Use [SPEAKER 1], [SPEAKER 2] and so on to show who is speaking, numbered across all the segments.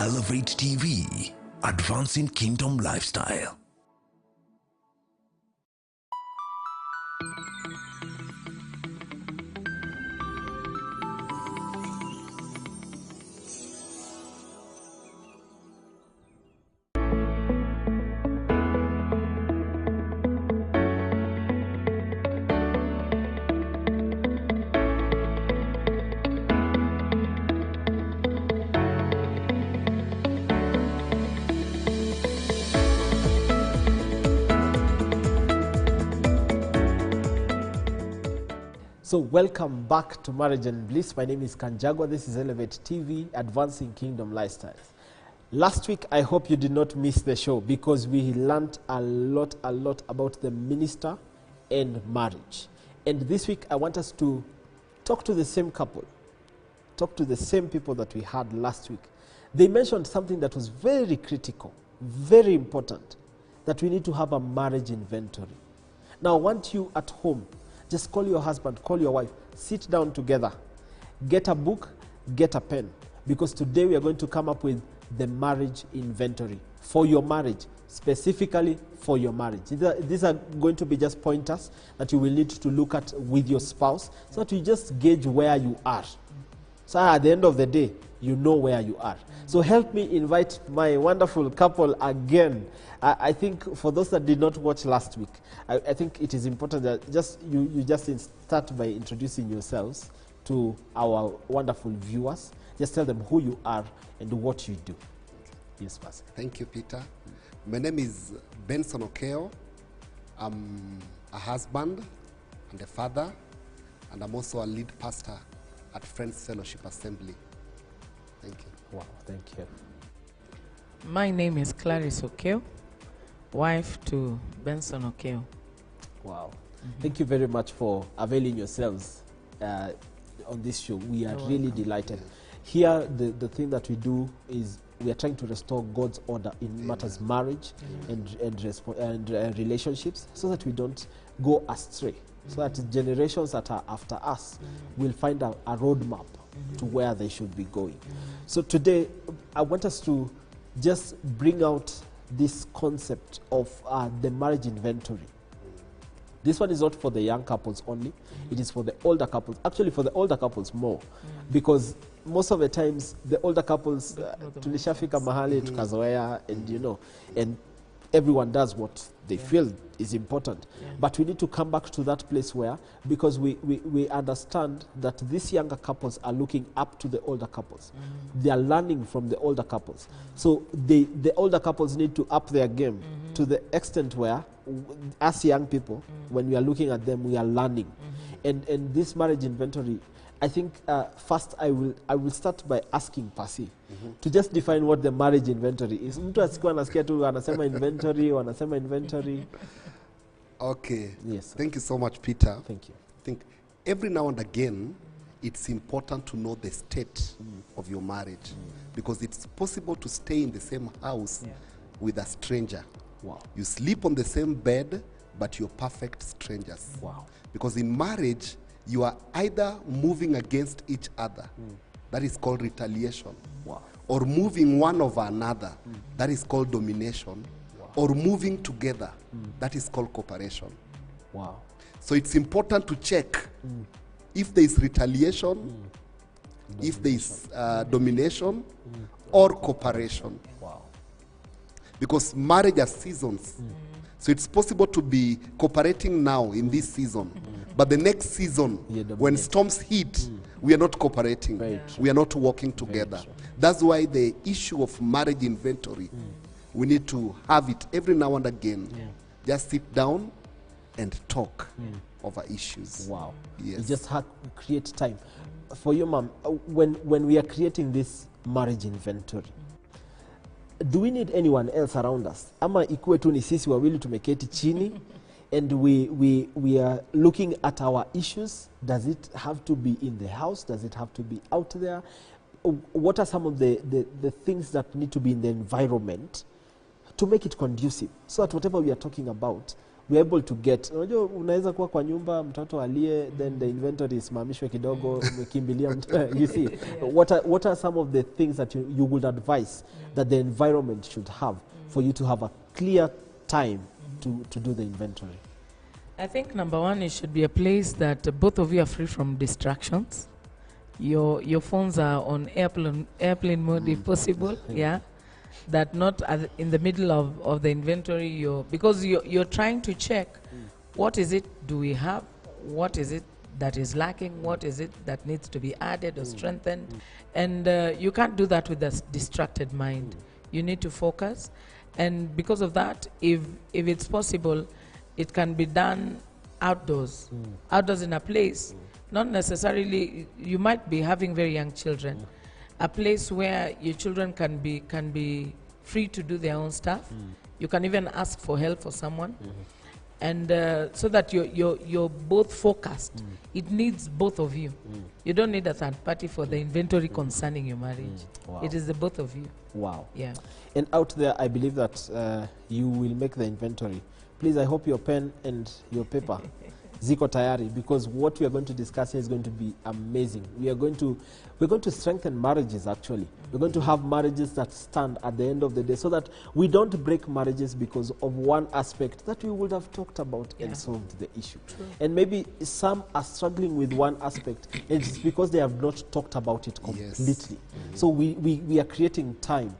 [SPEAKER 1] Elevate TV, advancing kingdom lifestyle.
[SPEAKER 2] So welcome back to Marriage and Bliss. My name is Kanjagwa. This is Elevate TV, advancing kingdom lifestyles. Last week, I hope you did not miss the show because we learned a lot about the minister and marriage. And this week, I want us to talk to the same couple, talk to the same people that we had last week. They mentioned something that was very critical, very important, that we need to have a marriage inventory. Now, I want you at home, just call your husband, call your wife, sit down together, get a book, get a pen, because today we are going to come up with the marriage inventory for your marriage, specifically for your marriage. These are going to be just pointers that you will need to look at with your spouse so that you just gauge where you are. So at the end of the day, you know where you are. So help me invite my wonderful couple again. I think for those that did not watch last week, I think it is important that you just start by introducing yourselves to our wonderful viewers. Just tell them who you are and what you do. Yes, Pastor.
[SPEAKER 3] Thank you, Peter. My name is Benson Okeo. I'm a husband and a father, and I'm also a lead pastor at Friends Fellowship Assembly. Thank you.
[SPEAKER 2] Wow, thank you.
[SPEAKER 4] My name is Clarice Okeo, wife to Benson Okeo.
[SPEAKER 2] Wow. Thank you very much for availing yourselves on this show. We are really delighted. Here, the thing that we do is we are trying to restore God's order in matters marriage and relationships so that we don't go astray, so that generations that are after us will find a roadmap to where they should be going. So today, I want us to just bring out this concept of the marriage inventory. This one is not for the young couples only. It is for the older couples. Actually, for the older couples more. Because most of the times, the older couples, tulishafika mahali, tukazoea, and you know, and everyone does what they feel is important. But we need to come back to that place where, because we understand that these younger couples are looking up to the older couples. They are learning from the older couples. So the older couples need to up their game to the extent where, as young people, when we are looking at them, we are learning. And this marriage inventory, I think first I will start by asking Pasi to just define what the marriage inventory is. Mtu asikuwa anasikia tu anasema inventory, wanasema inventory.
[SPEAKER 3] Okay.
[SPEAKER 2] Yes. Sir.
[SPEAKER 3] Thank you so much, Peter.
[SPEAKER 2] Thank you.
[SPEAKER 3] I think every now and again, it's important to know the state of your marriage because it's possible to stay in the same house with a stranger.
[SPEAKER 2] Wow.
[SPEAKER 3] You sleep on the same bed, but you're perfect strangers.
[SPEAKER 2] Wow.
[SPEAKER 3] Because in marriage, you are either moving against each other, that is called retaliation, or moving one over another, that is called domination, or moving together, that is called cooperation.
[SPEAKER 2] Wow.
[SPEAKER 3] So it's important to check if there is retaliation, if there is domination, or cooperation.
[SPEAKER 2] Wow.
[SPEAKER 3] Because marriage has seasons. So it's possible to be cooperating now in this season. But the next season, when storms hit, we are not cooperating. We are not working together. That's why the issue of marriage inventory, we need to have it every now and again. Just sit down and talk over issues.
[SPEAKER 2] Wow.
[SPEAKER 3] Yes.
[SPEAKER 2] You just have to create time. For you, Mom, when we are creating this marriage inventory, do we need anyone else around us? Ama ikuwe tu ni sisi wawili tumeketi chini and we are looking at our issues? Does it have to be in the house? Does it have to be out there? What are some of the things that need to be in the environment to make it conducive so that whatever we are talking about, we're able to get, unajua unaweza kuwa kwa nyumba mtoto alie, then the inventory isimamishwe kidogo, umekimbilia you see. What are some of the things that you would advise that the environment should have for you to have a clear time to do the inventory?
[SPEAKER 4] I think number one, it should be a place that both of you are free from distractions. Your phones are on airplane mode if possible, yeah. That not in the middle of the inventory, because you're trying to check what is it do we have, what is it that is lacking, what is it that needs to be added or strengthened, and you can't do that with a distracted mind. You need to focus, and because of that, if it's possible, it can be done outdoors, outdoors in a place. Not necessarily, you might be having very young children, a place where your children can be free to do their own stuff. You can even ask for help for someone, and so that you're both focused. It needs both of you. You don't need a third party for the inventory concerning your marriage.
[SPEAKER 2] Wow.
[SPEAKER 4] It is the both of you.
[SPEAKER 2] Wow.
[SPEAKER 4] Yeah.
[SPEAKER 2] And out there, I believe that you will make the inventory. Please, I hope your pen and your paper ziko tayari, because what we are going to discuss here is going to be amazing. We're going to strengthen marriages. Actually, we're going to have marriages that stand at the end of the day, so that we don't break marriages because of one aspect that we would have talked about and solved the issue.
[SPEAKER 4] True.
[SPEAKER 2] And maybe some are struggling with one aspect, and it's because they have not talked about it completely. So we are creating time.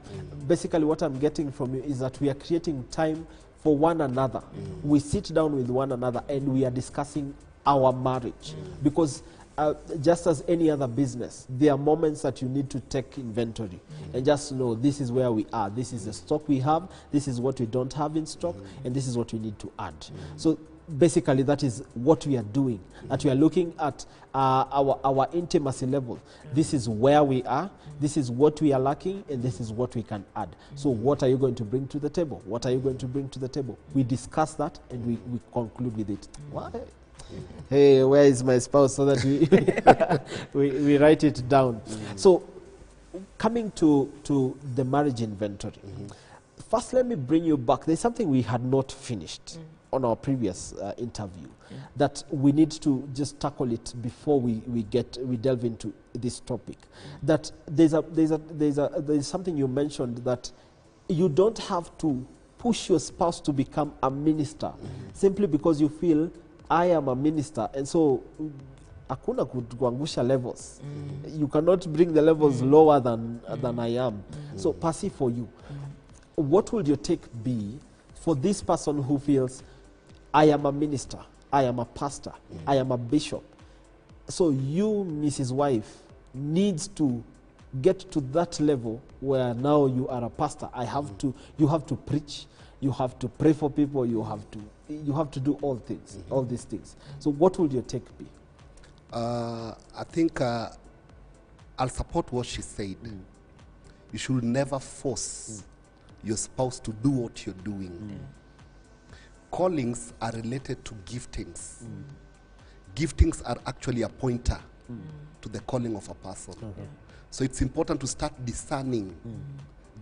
[SPEAKER 2] Basically, what I'm getting from you is that we are creating time for one another. We sit down with one another and we are discussing our marriage, because just as any other business, there are moments that you need to take inventory and just know this is where we are, this is the stock we have, this is what we don't have in stock, and this is what we need to add. So basically that is what we are doing, that we are looking at our intimacy level. This is where we are, this is what we are lacking, and this is what we can add. So what are you going to bring to the table? What are you going to bring to the table? We discuss that and we conclude with it. Why? Hey, where is my spouse? So that we write it down. So coming to the marriage inventory. First, let me bring you back. There's something we had not finished on our previous interview that we need to just tackle it before we delve into this topic. That there's something you mentioned, that you don't have to push your spouse to become a minister simply because you feel I am a minister, and so hakuna kuangusha levels. You cannot bring the levels lower than I am. So Percy, for you, what would your take be for this person who feels I am a minister, I am a pastor, I am a bishop? So you, Mrs. Wife, needs to get to that level where now you are a pastor. You have to preach, you have to pray for people, you have to do all things, all these things. So what would your take be?
[SPEAKER 3] I think I'll support what she said. You should never force your spouse to do what you're doing. Callings are related to giftings. Giftings are actually a pointer to the calling of a person. So it's important to start discerning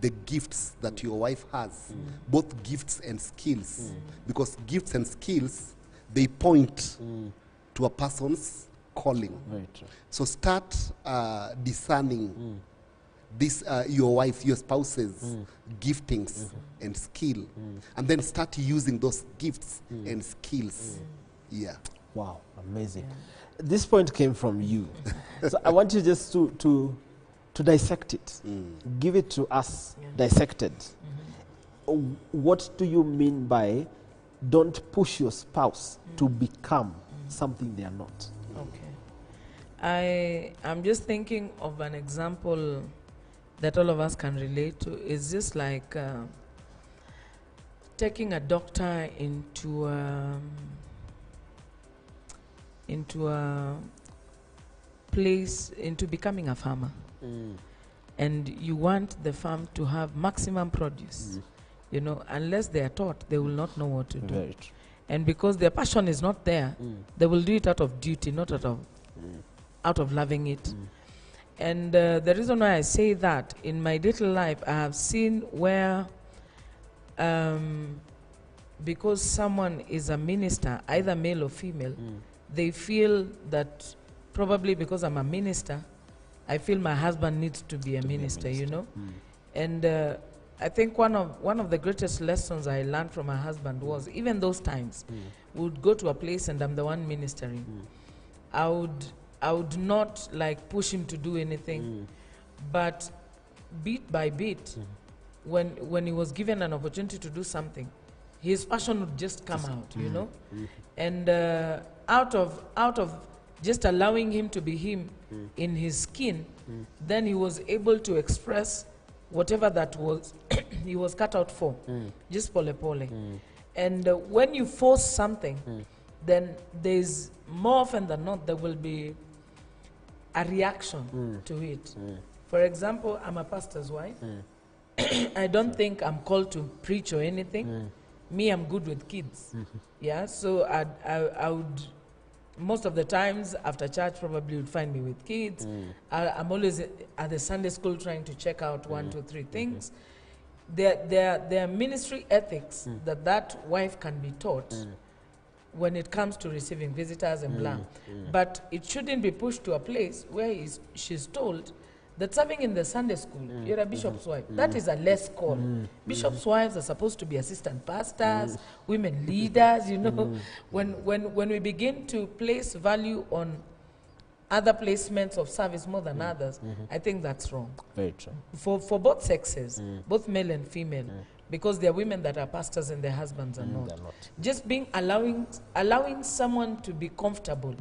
[SPEAKER 3] the gifts that your wife has, both gifts and skills, because gifts and skills, they point to a person's calling.
[SPEAKER 2] Right.
[SPEAKER 3] So start discerning this your wife, your spouse's giftings and skill, and then start using those gifts and skills. Yeah.
[SPEAKER 2] Wow, amazing. This point came from you. So I want you just to dissect it. Give it to us, dissected. What do you mean by don't push your spouse to become something they are not?
[SPEAKER 4] Okay. I'm just thinking of an example that all of us can relate to. It's just like taking a doctor into a place, into becoming a farmer. And you want the farm to have maximum produce. You know, unless they are taught, they will not know what to do.
[SPEAKER 2] Right.
[SPEAKER 4] And because their passion is not there, they will do it out of duty, not out of loving it. And the reason why I say that, in my little life, I have seen where because someone is a minister, either male or female, they feel that probably because I'm a minister, I feel my husband needs to be a minister, you know. And I think one of the greatest lessons I learned from my husband was, even those times, we would go to a place and I'm the one ministering. I would not like push him to do anything, but bit by bit, when he was given an opportunity to do something, his passion would just come out, you know. And out of just allowing him to be him in his skin, then he was able to express whatever that was he was cut out for, just pole pole. And when you force something, then there's more often than not there will be a reaction to it. For example, I'm a pastor's wife. I don't think I'm called to preach or anything. Me, I'm good with kids. Yeah, so I would, most of the times after church, probably would find me with kids. I'm always at the Sunday school trying to check out 1, 2, 3 things. There are ministry ethics that wife can be taught when it comes to receiving visitors and blah. But it shouldn't be pushed to a place where she's told that serving in the Sunday school, you're a bishop's wife. That is a less call. Bishop's wives are supposed to be assistant pastors, women leaders, you know. When we begin to place value on other placements of service more than others, I think that's wrong.
[SPEAKER 2] Very true.
[SPEAKER 4] For both sexes, both male and female, because there are women that are pastors and their husbands are not. Just being allowing someone to be comfortable.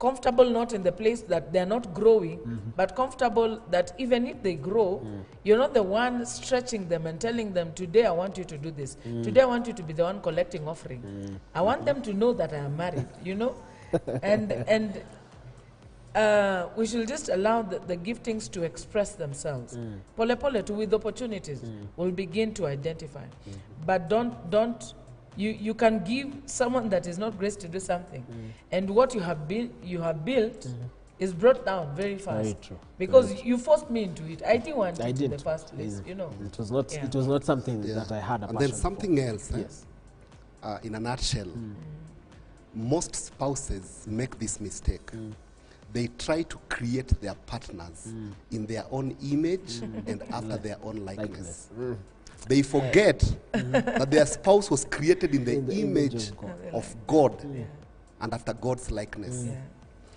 [SPEAKER 4] Comfortable not in the place that they're not growing, but comfortable that even if they grow, you're not the one stretching them and telling them, today I want you to do this. Today I want you to be the one collecting offering. I want them to know that I am married, you know? And we should just allow the giftings to express themselves. Pole pole to, with opportunities, we'll begin to identify. But don't you can give someone that is not graced to do something, and what you have built is brought down very fast.
[SPEAKER 2] Very true.
[SPEAKER 4] Because you forced me into it. I didn't want it in the first place, you know.
[SPEAKER 2] It was not. It was not something that I had a
[SPEAKER 3] And
[SPEAKER 2] passion
[SPEAKER 3] then something
[SPEAKER 2] for.
[SPEAKER 3] else.
[SPEAKER 2] Yes.
[SPEAKER 3] In a nutshell, most spouses make this mistake. They try to create their partners in their own image and after their own likeness. They forget that their spouse was created in the image of God and after God's likeness.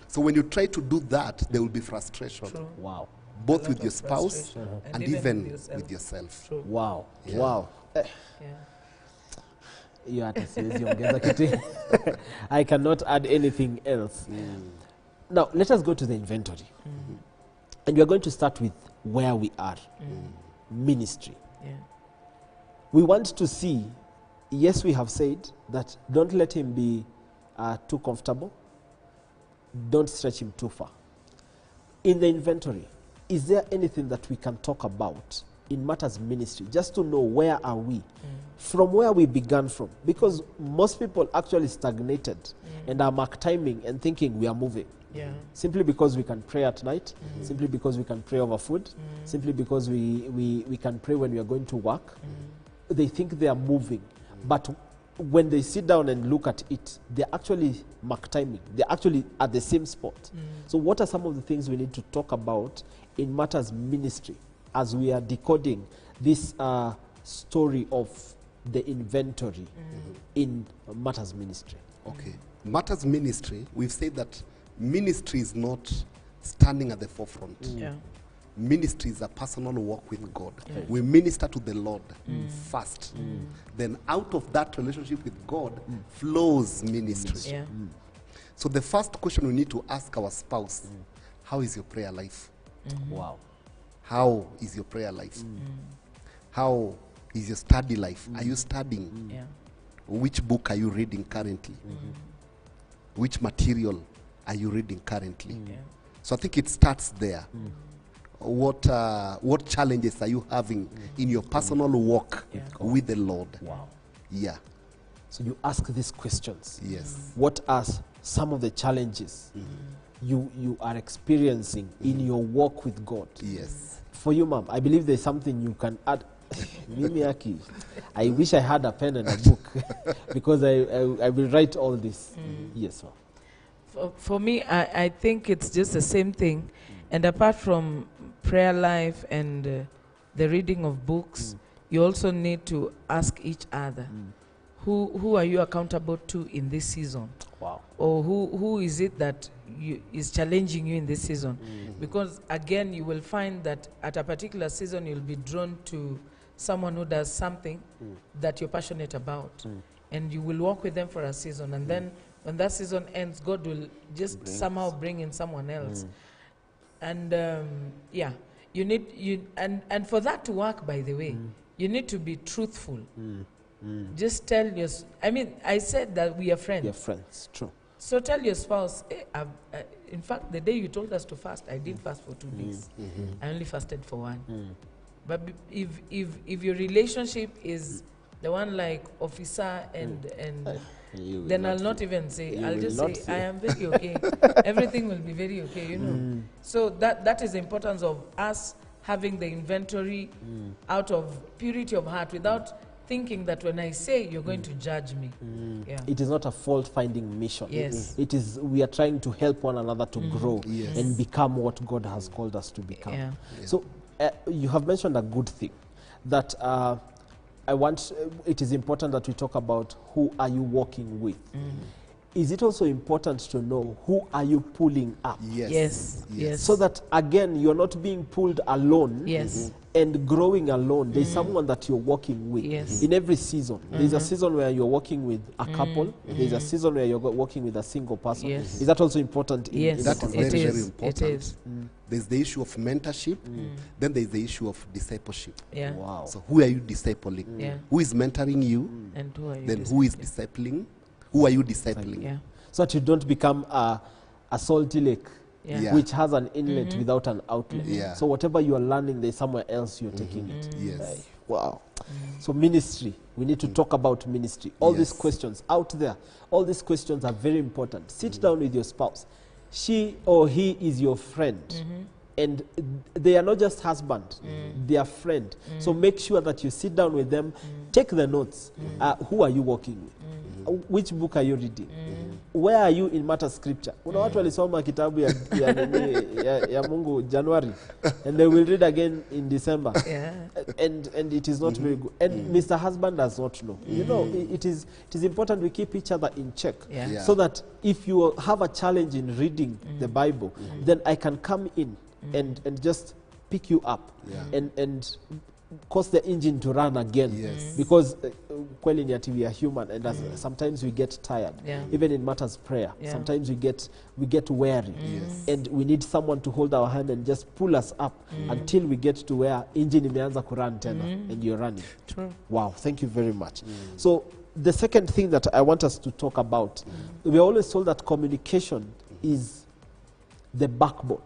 [SPEAKER 3] So when you try to do that, there will be frustration.
[SPEAKER 4] True.
[SPEAKER 2] Wow.
[SPEAKER 3] Both with your spouse and even
[SPEAKER 4] with
[SPEAKER 3] yourself.
[SPEAKER 4] True.
[SPEAKER 2] Wow.
[SPEAKER 3] Yeah.
[SPEAKER 2] Wow. You hata siwezi ongeza kitu. I cannot add anything else. Now, let us go to the inventory. And we are going to start with where we are. Ministry.
[SPEAKER 4] Yeah.
[SPEAKER 2] We want to see, yes, we have said that don't let him be too comfortable. Don't stretch him too far. In the inventory, is there anything that we can talk about in matters ministry, just to know where are we, from where we began from? Because most people actually stagnated and are mark timing and thinking we are moving.
[SPEAKER 4] Yeah.
[SPEAKER 2] Simply because we can pray at night, simply because we can pray over food, simply because we can pray when we are going to work. They think they are moving. But when they sit down and look at it, they're actually mark timing. They're actually at the same spot. So what are some of the things we need to talk about in matters ministry as we are decoding this story of the inventory in matters ministry?
[SPEAKER 3] Okay. Matters ministry, we've said that ministry is not standing at the forefront.
[SPEAKER 4] Yeah.
[SPEAKER 3] Ministry is a personal walk with God. We minister to the Lord first. Then out of that relationship with God flows ministry.
[SPEAKER 4] Yeah.
[SPEAKER 3] So the first question we need to ask our spouse, how is your prayer life?
[SPEAKER 2] Wow.
[SPEAKER 3] How is your prayer life? How is your study life? Are you studying?
[SPEAKER 4] Yeah.
[SPEAKER 3] Which book are you reading currently? Which material are you reading currently?
[SPEAKER 4] Yeah.
[SPEAKER 3] So I think it starts there. What challenges are you having in your personal walk with the Lord?
[SPEAKER 2] Wow.
[SPEAKER 3] Yeah.
[SPEAKER 2] So you ask these questions.
[SPEAKER 3] Yes.
[SPEAKER 2] What are some of the challenges you are experiencing in your walk with God?
[SPEAKER 3] Yes.
[SPEAKER 2] For you, Mom, I believe there's something you can add. Mimi Aki, I wish I had a pen and a book because I will write all this. Yes, ma'am.
[SPEAKER 4] For me, I think it's just the same thing. And apart from prayer life and the reading of books, you also need to ask each other, who are you accountable to in this season?
[SPEAKER 2] Wow.
[SPEAKER 4] Or who is it that is challenging you in this season? Because again, you will find that at a particular season, you'll be drawn to someone who does something that you're passionate about. And you will walk with them for a season. And then when that season ends, God will just somehow bring in someone else. And yeah, you need, and for that to work, by the way, you need to be truthful. Just tell your, I mean, I said that we are friends.
[SPEAKER 2] We are friends, true.
[SPEAKER 4] So tell your spouse, hey, in fact, the day you told us to fast, I didn't fast for 2 days. I only fasted for 1. But if your relationship is the one like officer and then I'll not even say, I'll just say, I am very okay. Everything will be very okay, you know. So that is the importance of us having the inventory out of purity of heart without thinking that when I say you're going to judge me. Yeah.
[SPEAKER 2] It is not a fault-finding mission.
[SPEAKER 4] Yes.
[SPEAKER 2] It is, we are trying to help one another to grow and become what God has called us to become.
[SPEAKER 4] Yeah.
[SPEAKER 2] So you have mentioned a good thing, that it is important that we talk about who are you walking with. Is it also important to know who are you pulling up?
[SPEAKER 4] Yes.
[SPEAKER 2] So that, again, you're not being pulled alone.
[SPEAKER 4] Yes.
[SPEAKER 2] And growing alone. There's someone that you're walking with.
[SPEAKER 4] Yes.
[SPEAKER 2] In every season. There's a season where you're working with a couple. There's a season where you're working with a single person.
[SPEAKER 4] Yes.
[SPEAKER 2] Is that also important?
[SPEAKER 4] Yes.
[SPEAKER 3] That is very, very important.
[SPEAKER 4] It is.
[SPEAKER 3] There's the issue of mentorship, then there's the issue of discipleship.
[SPEAKER 4] Yeah.
[SPEAKER 2] Wow.
[SPEAKER 3] So who are you discipling?
[SPEAKER 4] Yeah.
[SPEAKER 3] Who is mentoring you?
[SPEAKER 4] And who are you?
[SPEAKER 3] Then who is discipling? Who are you discipling?
[SPEAKER 4] Yeah.
[SPEAKER 2] So that you don't become a salty lake.
[SPEAKER 4] Yeah.
[SPEAKER 2] Which has an inlet without an outlet.
[SPEAKER 3] Yeah.
[SPEAKER 2] So whatever you are learning, there's somewhere else you're taking it.
[SPEAKER 3] Yes.
[SPEAKER 2] Wow. So ministry, we need to talk about ministry. All these questions out there, all these questions are very important. Sit down with your spouse. She or he is your friend. And they are not just husband, they are friend. So make sure that you sit down with them, take the notes. Who are you working with? Which book are you reading? Where are you in matter scripture? Kuna watu walisoma kitabu ya Mungu January and they will read again in December.
[SPEAKER 4] Yeah.
[SPEAKER 2] And it is not very good. And Mr. Husband does not know. You know, it is important we keep each other in check.
[SPEAKER 4] Yeah.
[SPEAKER 2] So that if you have a challenge in reading the Bible, then I can come in and just pick you up and cause the engine to run again.
[SPEAKER 3] Yes.
[SPEAKER 2] Because kweli ni ati we are human and sometimes we get tired.
[SPEAKER 4] Yeah.
[SPEAKER 2] Even in matters prayer,
[SPEAKER 4] Yeah.
[SPEAKER 2] sometimes we get weary. And we need someone to hold our hand and just pull us up until we get to where engine imeanza kurun tena and you're running.
[SPEAKER 4] True.
[SPEAKER 2] Wow, thank you very much. So the second thing that I want us to talk about, we are always told that communication is the backbone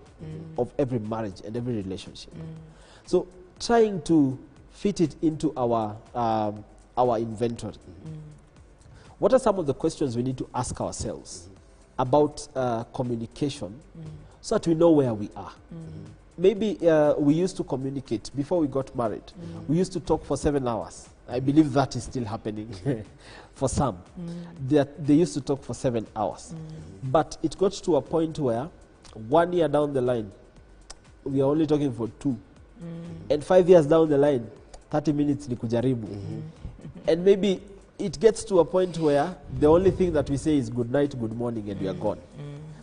[SPEAKER 2] of every marriage and every relationship. So trying to fit it into our inventory. What are some of the questions we need to ask ourselves about communication so that we know where we are? Maybe we used to communicate before we got married. We used to talk for 7 hours. I believe that is still happening for some. They used to talk for 7 hours. But it got to a point where 1 year down the line, we are only talking for 2. And 5 years down the line, 30 minutes ni kujaribu. And maybe it gets to a point where the only thing that we say is good night, good morning, and we are gone.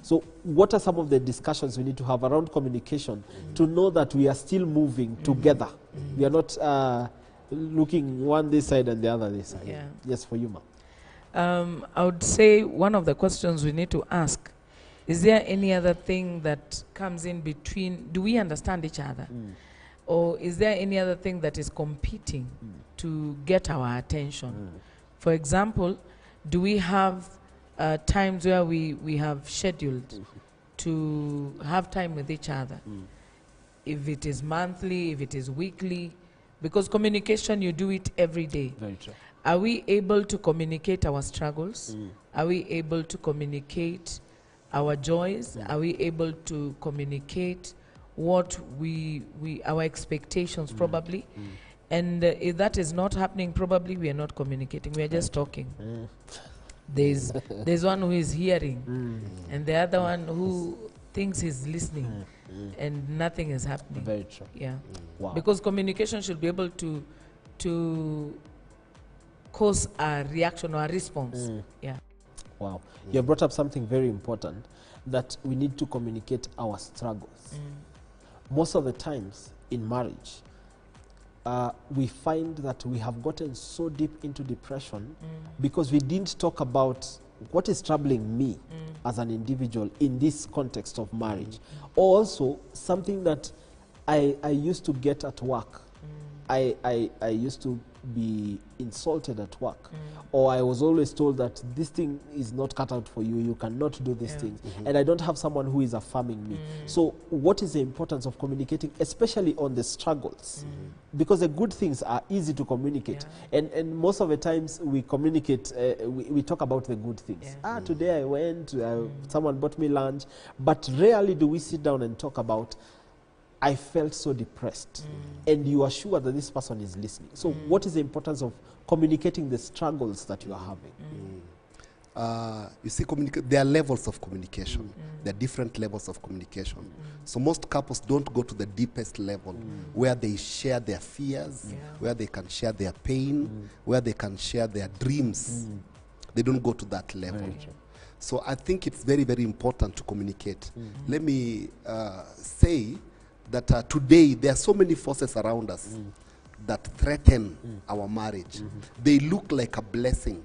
[SPEAKER 2] So what are some of the discussions we need to have around communication to know that we are still moving together? We are not looking one this side and the other this side.
[SPEAKER 4] Yeah.
[SPEAKER 2] Yes, for you, ma'am.
[SPEAKER 4] I would say one of the questions we need to ask, is there any other thing that comes in between? Do we understand each other? Or is there any other thing that is competing to get our attention? For example, do we have times where we have scheduled to have time with each other? If it is monthly, if it is weekly, because communication, you do it every day.
[SPEAKER 2] Very true.
[SPEAKER 4] Are we able to communicate our struggles? Are we able to communicate our joys? Are we able to communicate what our expectations probably? And if that is not happening, probably we are not communicating. We are just talking. There's one who is hearing, and the other one who thinks he's listening, and nothing is happening.
[SPEAKER 2] Very true.
[SPEAKER 4] Yeah.
[SPEAKER 2] Wow.
[SPEAKER 4] Because communication should be able to cause a reaction or a response. Yeah.
[SPEAKER 2] Wow. You have brought up something very important, that we need to communicate our struggles. Most of the times in marriage, we find that we have gotten so deep into depression because we didn't talk about what is troubling me as an individual in this context of marriage. Or also something that I used to get at work. I used to be insulted at work, or I was always told that this thing is not cut out for you, you cannot do these things, and I don't have someone who is affirming me. So what is the importance of communicating, especially on the struggles? Because the good things are easy to communicate, and most of the times we communicate, we talk about the good things. Today I went, someone bought me lunch, but rarely do we sit down and talk about, I felt so depressed, and you are sure that this person is listening. So what is the importance of communicating the struggles that you are having?
[SPEAKER 3] You see, there are levels of communication. There are different levels of communication. So most couples don't go to the deepest level where they share their fears, where they can share their pain, where they can share their dreams. They don't go to that level. So I think it's very, very important to communicate. Let me say that today there are so many forces around us that threaten our marriage. They look like a blessing,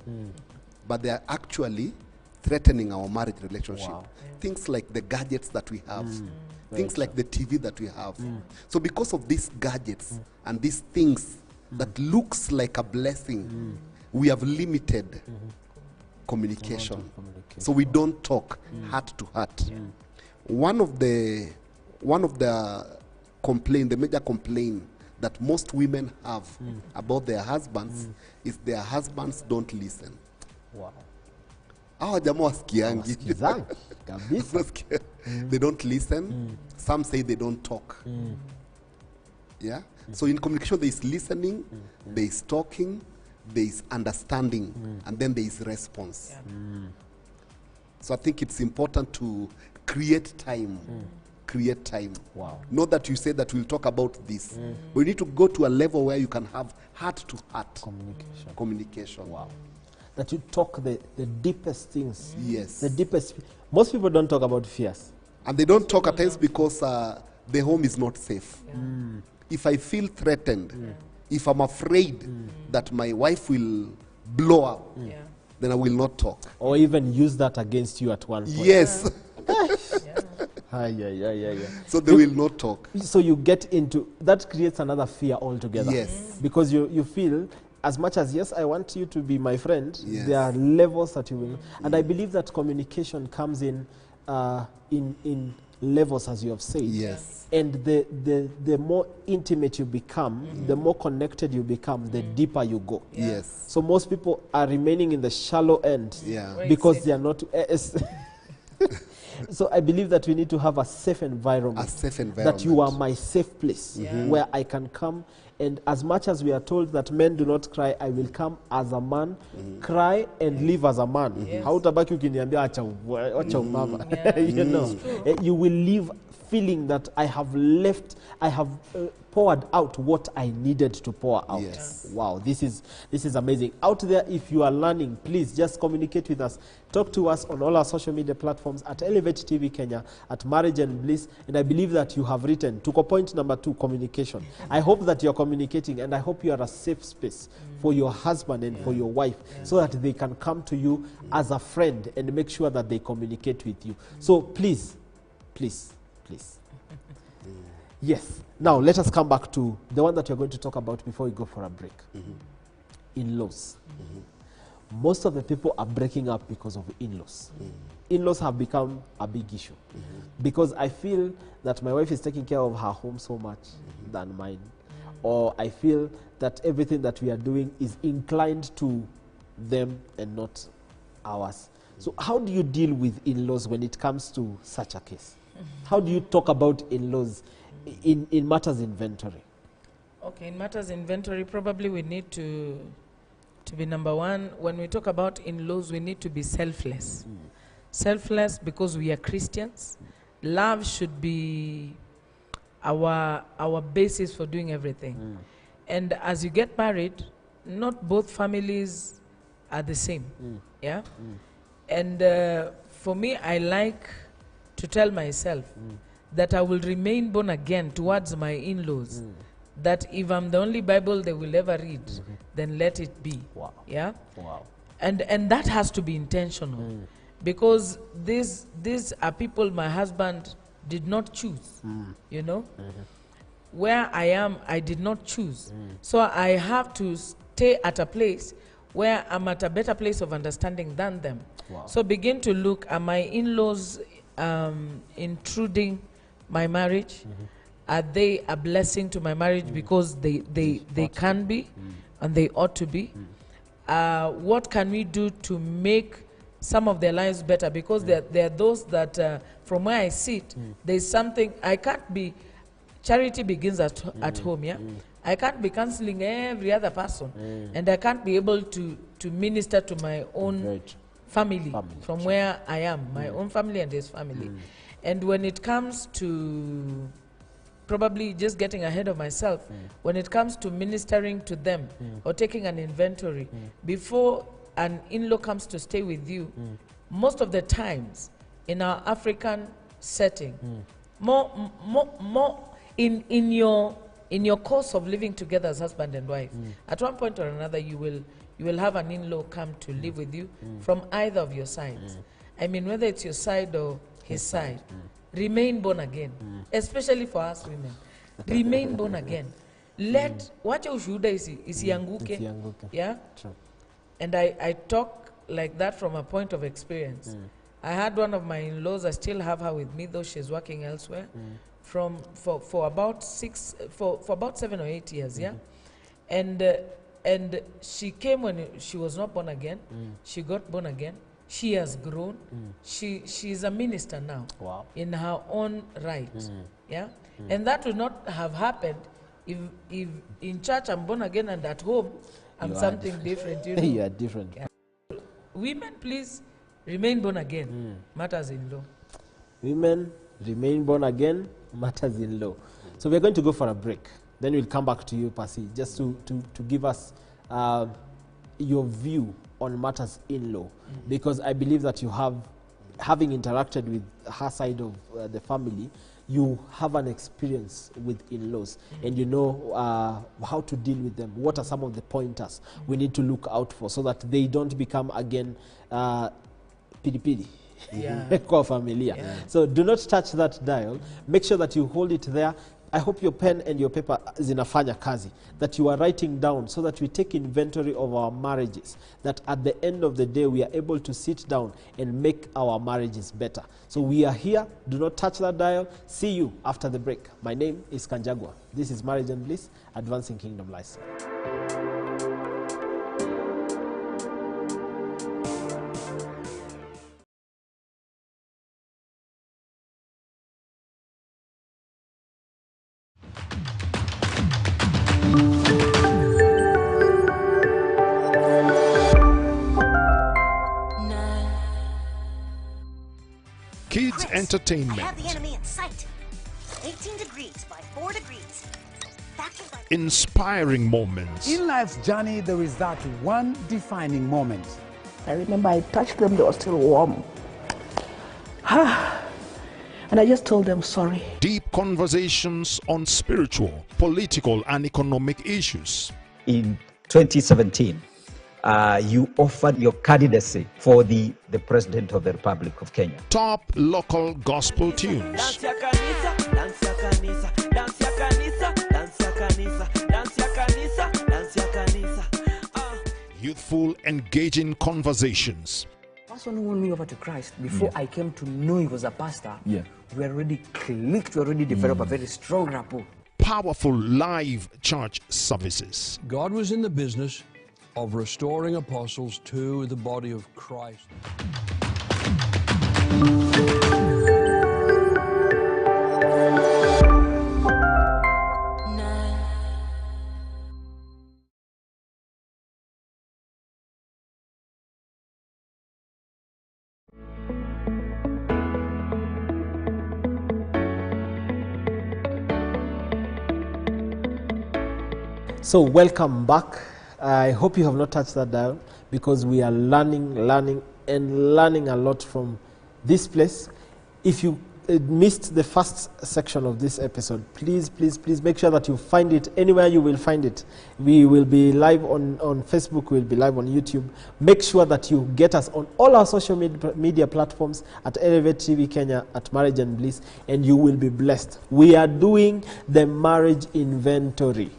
[SPEAKER 3] but they are actually threatening our marriage relationship. Things like the gadgets that we have, things like the TV that we have. So because of these gadgets and these things that looks like a blessing, we have limited communication. So we don't talk heart to heart. One of the major complaint that most women have about their husbands is their husbands don't listen.
[SPEAKER 2] Wow.
[SPEAKER 3] Hawa jamaa wasikiangi.
[SPEAKER 2] Kabisa.
[SPEAKER 3] They don't listen. Some say they don't talk. Yeah? So in communication there is listening, there is talking, there is understanding, and then there is response. So I think it's important to create time. Create time.
[SPEAKER 2] Wow.
[SPEAKER 3] Not that you say that we'll talk about this. But you need to go to a level where you can have heart-to-heart communication.
[SPEAKER 2] Wow. That you talk the deepest things.
[SPEAKER 3] Yes.
[SPEAKER 2] The deepest. Most people don't talk about fears.
[SPEAKER 3] And they don't talk at times because the home is not safe. If I feel threatened, if I'm afraid that my wife will blow up, then I will not talk.
[SPEAKER 2] Or even use that against you at one point.
[SPEAKER 3] Yes. So they will not talk.
[SPEAKER 2] So you get into, that creates another fear altogether.
[SPEAKER 3] Yes.
[SPEAKER 2] Because you feel, as much as, yes, I want you to be my friend, there are levels that you will. And I believe that communication comes in levels, as you have said.
[SPEAKER 3] Yes.
[SPEAKER 2] And the more intimate you become, the more connected you become, the deeper you go.
[SPEAKER 3] Yes.
[SPEAKER 2] So most people are remaining in the shallow end because they are not. So I believe that we need to have a safe environment.
[SPEAKER 3] A safe environment.
[SPEAKER 2] That you are my safe place where I can come. And as much as we are told that men do not cry, I will come as a man, cry and live as a man. Hautabaki ukiniambia acha umama. You know, you will live feeling that I have poured out what I needed to pour out.
[SPEAKER 3] Yes.
[SPEAKER 2] Wow, this is amazing. Out there, if you are learning, please just communicate with us. Talk to us on all our social media platforms at Elevate TV Kenya, at Marriage and Bliss. And I believe that you have written to point number 2, communication. I hope that you're communicating, and I hope you are a safe space for your husband and for your wife, so that they can come to you as a friend and make sure that they communicate with you. So please. Yes. Now, let us come back to the one that we're going to talk about before we go for a break. In-laws. Most of the people are breaking up because of in-laws. In-laws have become a big issue. Because I feel that my wife is taking care of her home so much than mine. Or I feel that everything that we are doing is inclined to them and not ours. So how do you deal with in-laws when it comes to such a case? How do you talk about in-laws in matters inventory?
[SPEAKER 4] Okay, in matters inventory, probably we need to be number one. When we talk about in-laws, we need to be selfless. Selfless because we are Christians. Love should be our basis for doing everything. And as you get married, not both families are the same. Yeah? And for me, I like to tell myself that I will remain born again towards my in-laws. That if I'm the only Bible they will ever read, then let it be.
[SPEAKER 2] Wow.
[SPEAKER 4] Yeah?
[SPEAKER 2] Wow.
[SPEAKER 4] And that has to be intentional. Because these are people my husband did not choose. You know? Where I am, I did not choose. So I have to stay at a place where I'm at a better place of understanding than them.
[SPEAKER 2] Wow.
[SPEAKER 4] So begin to look, are my in-laws intruding my marriage? Are they a blessing to my marriage because they can be and they ought to be? What can we do to make some of their lives better? Because there are those that, from where I sit, there's something, I can't be, charity begins at home, yeah? I can't be counseling every other person, and I can't be able to minister to my own family from where I am, my own family and his family. And when it comes to, probably just getting ahead of myself, when it comes to ministering to them or taking an inventory, before an in-law comes to stay with you, most of the times in our African setting, more in your course of living together as husband and wife, at one point or another you will have an in-law come to live with you from either of your sides. I mean, whether it's your side or his side, remain born again, especially for us women. Remain born again. Let wacha ushuhuda isianguke. Yeah.
[SPEAKER 2] True.
[SPEAKER 4] And I talk like that from a point of experience. I had one of my in-laws, I still have her with me, though she's working elsewhere, for about 7 or 8 years, yeah. And she came when she was not born again. She got born again. She has grown. She's a minister now.
[SPEAKER 2] Wow.
[SPEAKER 4] In her own right. Yeah. And that would not have happened if in church I'm born again and at home I'm something different. You know?
[SPEAKER 2] You are different.
[SPEAKER 4] Yeah. Women, please remain born again. Matters in law.
[SPEAKER 2] Women, remain born again, matters in law. So we're going to go for a break. Then we'll come back to you, Percy, just to give us your view on matters in law. Because I believe that you have, having interacted with her side of the family, you have an experience with in-laws and you know how to deal with them. What are some of the pointers we need to look out for so that they don't become again piri-piri?
[SPEAKER 4] Yeah.
[SPEAKER 2] Kwa familia.
[SPEAKER 4] Yeah.
[SPEAKER 2] So do not touch that dial. Make sure that you hold it there. I hope your pen and your paper zinafanya kazi, that you are writing down so that we take inventory of our marriages, that at the end of the day we are able to sit down and make our marriages better. So we are here. Do not touch that dial. See you after the break. My name is Kanjagwa. This is Marriage and Bliss, Advancing Kingdom Lifestyle.
[SPEAKER 1] Kids Entertainment.
[SPEAKER 5] I have the enemy in sight. 18 degrees by 4 degrees. Factors like
[SPEAKER 1] Inspiring moments.
[SPEAKER 6] In life's journey, there is that one defining moment.
[SPEAKER 7] I remember I touched them, they were still warm. And I just told them sorry.
[SPEAKER 1] Deep conversations on spiritual, political, and economic issues.
[SPEAKER 8] In 2017, you offered your candidacy for the President of the Republic of Kenya.
[SPEAKER 1] Top local gospel tunes. Youthful, engaging conversations.
[SPEAKER 9] The person who won me over to Christ, before I came to know he was a pastor, we already clicked, we already developed a very strong rapport.
[SPEAKER 1] Powerful live church services.
[SPEAKER 10] God was in the business of restoring apostles to the body of Christ.
[SPEAKER 2] So welcome back. I hope you have not touched that dial, because we are learning a lot from this place. If you missed the first section of this episode, please make sure that you find it anywhere you will find it. We will be live on Facebook, we'll be live on YouTube. Make sure that you get us on all our social media platforms at Elevate TV Kenya, at Marriage and Bliss, and you will be blessed. We are doing the marriage inventory,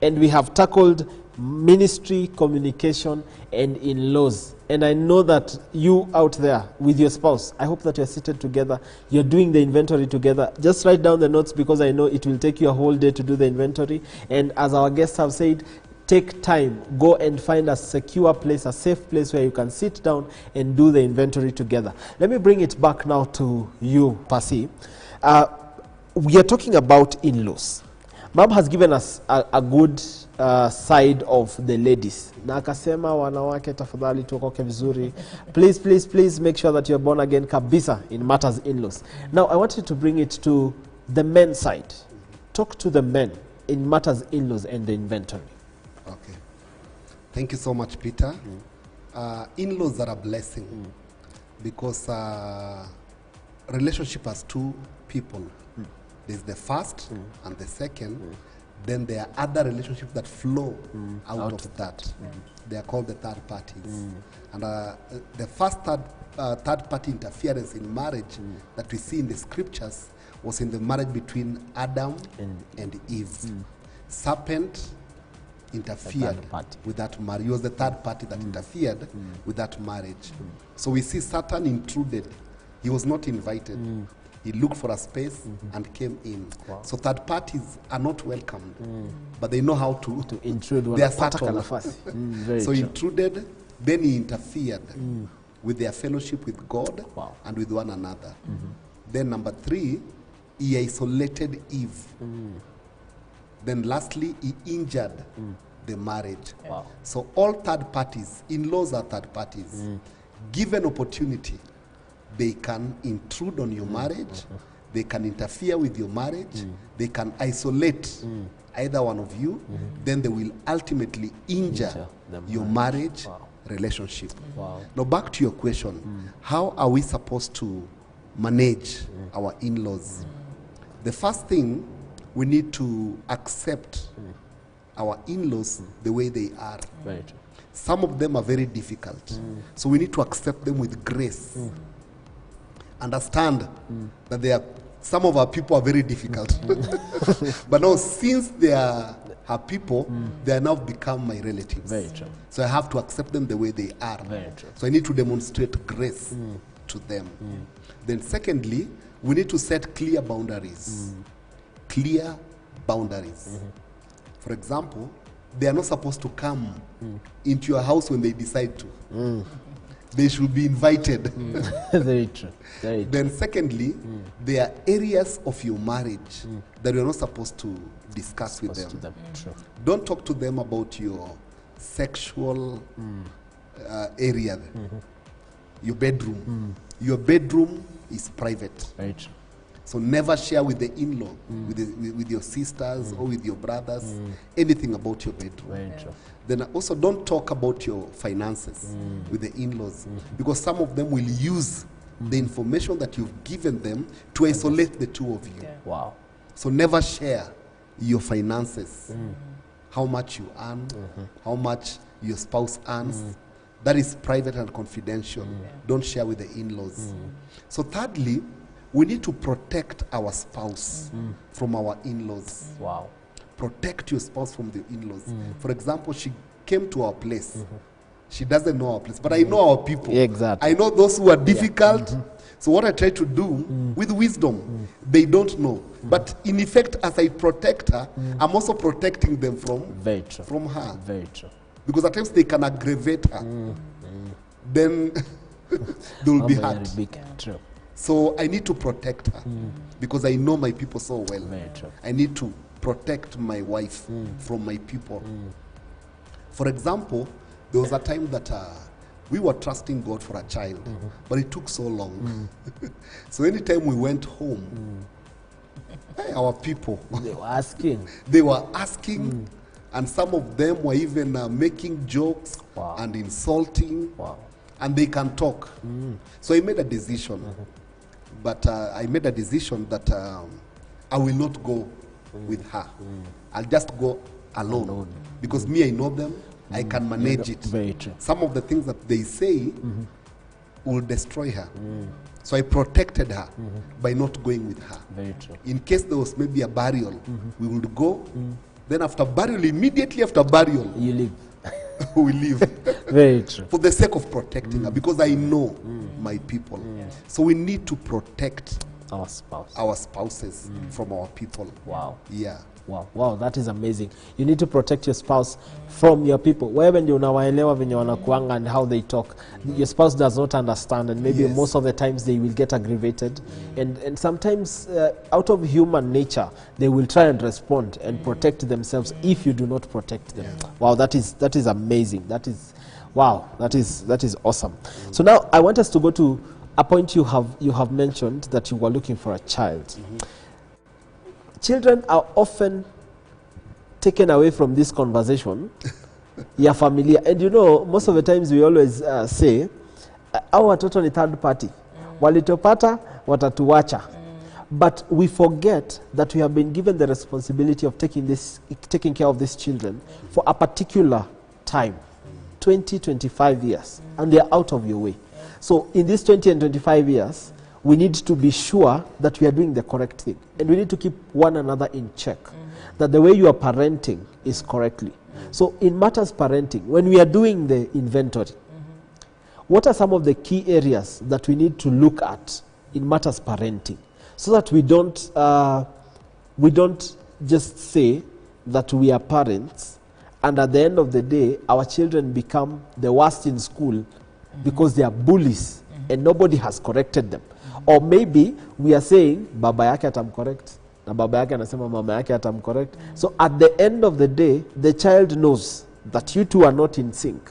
[SPEAKER 2] and we have tackled ministry, communication, and in-laws. And I know that you out there with your spouse, I hope that you're seated together, you're doing the inventory together. Just write down the notes, because I know it will take you a whole day to do the inventory. And as our guests have said, take time, go and find a secure place, a safe place where you can sit down and do the inventory together. Let me bring it back now to you, Pasi. We are talking about in-laws. Mom has given us a good side of the ladies. Na akasema wanawake tafadhali tuokoke vizuri. Please make sure that you're born again kabisa in matters in-laws. Now I want you to bring it to the men's side. Talk to the men in matters in-laws and the inventory.
[SPEAKER 3] Okay. Thank you so much, Peter. In-laws are a blessing because relationship has two people. There's the first and the second. Then there are other relationships that flow out of that. They are called the third parties. And the first third party interference in marriage that we see in the scriptures was in the marriage between Adam and Eve. Serpent interfered with that marriage. He was the third party that interfered with that marriage. So we see Satan intruded. He was not invited. He looked for a space and came in. So third parties are not welcomed, but they know how to intrude. They are subtle. So he intruded, then he interfered with their fellowship with God and with one another. Then number 3, he isolated Eve. Then lastly, he injured the marriage. So all third parties, in-laws are third parties. Given opportunity, they can intrude on your marriage, they can interfere with your marriage, they can isolate either one of you, then they will ultimately injure your marriage relationship. Now back to your question, how are we supposed to manage our in-laws? The first thing, we need to accept our in-laws the way they are. Some of them are very difficult, so we need to accept them with grace. Understand that some of our people are very difficult. But now, since they are our people, they are now become my relatives. Very true. So I have to accept them the way they are. Very true. So I need to demonstrate grace to them. Then secondly, we need to set clear boundaries. Clear boundaries. For example, they are not supposed to come into your house when they decide to. They should be invited.
[SPEAKER 2] Very true. Very true.
[SPEAKER 3] Then secondly, there are areas of your marriage that you're not supposed to discuss with them.
[SPEAKER 2] True.
[SPEAKER 3] Don't talk to them about your sexual area, your bedroom. Your bedroom is private.
[SPEAKER 2] Very true.
[SPEAKER 3] So never share with the in-law, with your sisters or with your brothers, anything about your bedroom.
[SPEAKER 2] Very true.
[SPEAKER 3] Then also don't talk about your finances with the in-laws, because some of them will use the information that you've given them to isolate the two of you.
[SPEAKER 2] Wow.
[SPEAKER 3] So never share your finances, how much you earn, how much your spouse earns. That is private and confidential. Don't share with the in-laws. So thirdly, we need to protect our spouse from our in-laws.
[SPEAKER 2] Wow.
[SPEAKER 3] Protect your spouse from the in-laws. For example, she came to our place. She doesn't know our place, but I know our people.
[SPEAKER 2] Exactly.
[SPEAKER 3] I know those who are difficult. So what I try to do with wisdom, they don't know. But in effect, as I protect her, I'm also protecting them from her.
[SPEAKER 2] Very true.
[SPEAKER 3] Because at times they can aggravate her. Then they will be hurt.
[SPEAKER 2] True.
[SPEAKER 3] So I need to protect her because I know my people so well.
[SPEAKER 2] Very true.
[SPEAKER 3] I need to protect my wife from my people. For example, there was a time that we were trusting God for a child, but it took so long. So anytime we went home, our people,
[SPEAKER 2] they were asking.
[SPEAKER 3] They were asking And some of them were even making jokes and insulting. And they can talk. So I made a decision. But I made a decision that I will not go with her. I'll just go alone. Because me, I know them. I can manage it.
[SPEAKER 2] Very true.
[SPEAKER 3] Some of the things that they say will destroy her. So I protected her by not going with her.
[SPEAKER 2] Very true.
[SPEAKER 3] In case there was maybe a burial, we would go. Then after burial, immediately after burial,
[SPEAKER 2] you leave.
[SPEAKER 3] We leave.
[SPEAKER 2] Very true.
[SPEAKER 3] For the sake of protecting her, because I know my people. So we need to protect
[SPEAKER 2] our spouse,
[SPEAKER 3] our spouses from our people.
[SPEAKER 2] Wow.
[SPEAKER 3] Yeah.
[SPEAKER 2] Wow, wow, that is amazing. You need to protect your spouse from your people. Wewe ndio unawaelewa venye wanakuanga and how they talk. Your spouse does not understand, and maybe most of the times they will get aggravated. And sometimes out of human nature, they will try and respond and protect themselves if you do not protect them. Wow, that is amazing. That is, wow, that is awesome. So now I want us to go to a point you have mentioned that you were looking for a child. Children are often taken away from this conversation, ya familia. And you know, most of the times we always say, our watoto ni third party. Walitopata, watatuwacha. But we forget that we have been given the responsibility of taking care of these children for a particular time, 20, 25 years, and they are out of your way. So in these 20 and 25 years, we need to be sure that we are doing the correct thing. And we need to keep one another in check. That the way you are parenting is correctly. So in matters parenting, when we are doing the inventory, what are some of the key areas that we need to look at in matters parenting? So that we don't just say that we are parents, and at the end of the day, our children become the worst in school because they are bullies and nobody has corrected them. Or maybe we are saying baba yake atamcorrect na baba yake anasema mama yake atamcorrect. So at the end of the day, the child knows that you two are not in sync.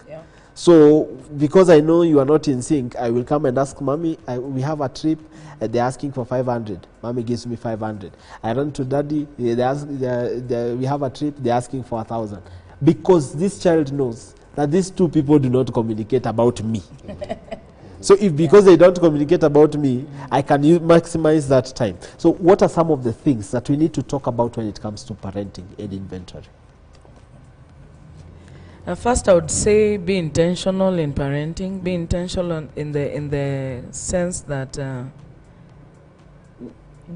[SPEAKER 2] So because I know you are not in sync, I will come and ask mommy, we have a trip, they're asking for 500. Mommy gives me 500. I run to daddy, we have a trip, they're asking for 1,000. Because this child knows that these two people do not communicate about me. So if because they don't communicate about me, I can maximize that time. So what are some of the things that we need to talk about when it comes to parenting and inventory?
[SPEAKER 4] First, I would say be intentional in parenting. Be intentional in the sense that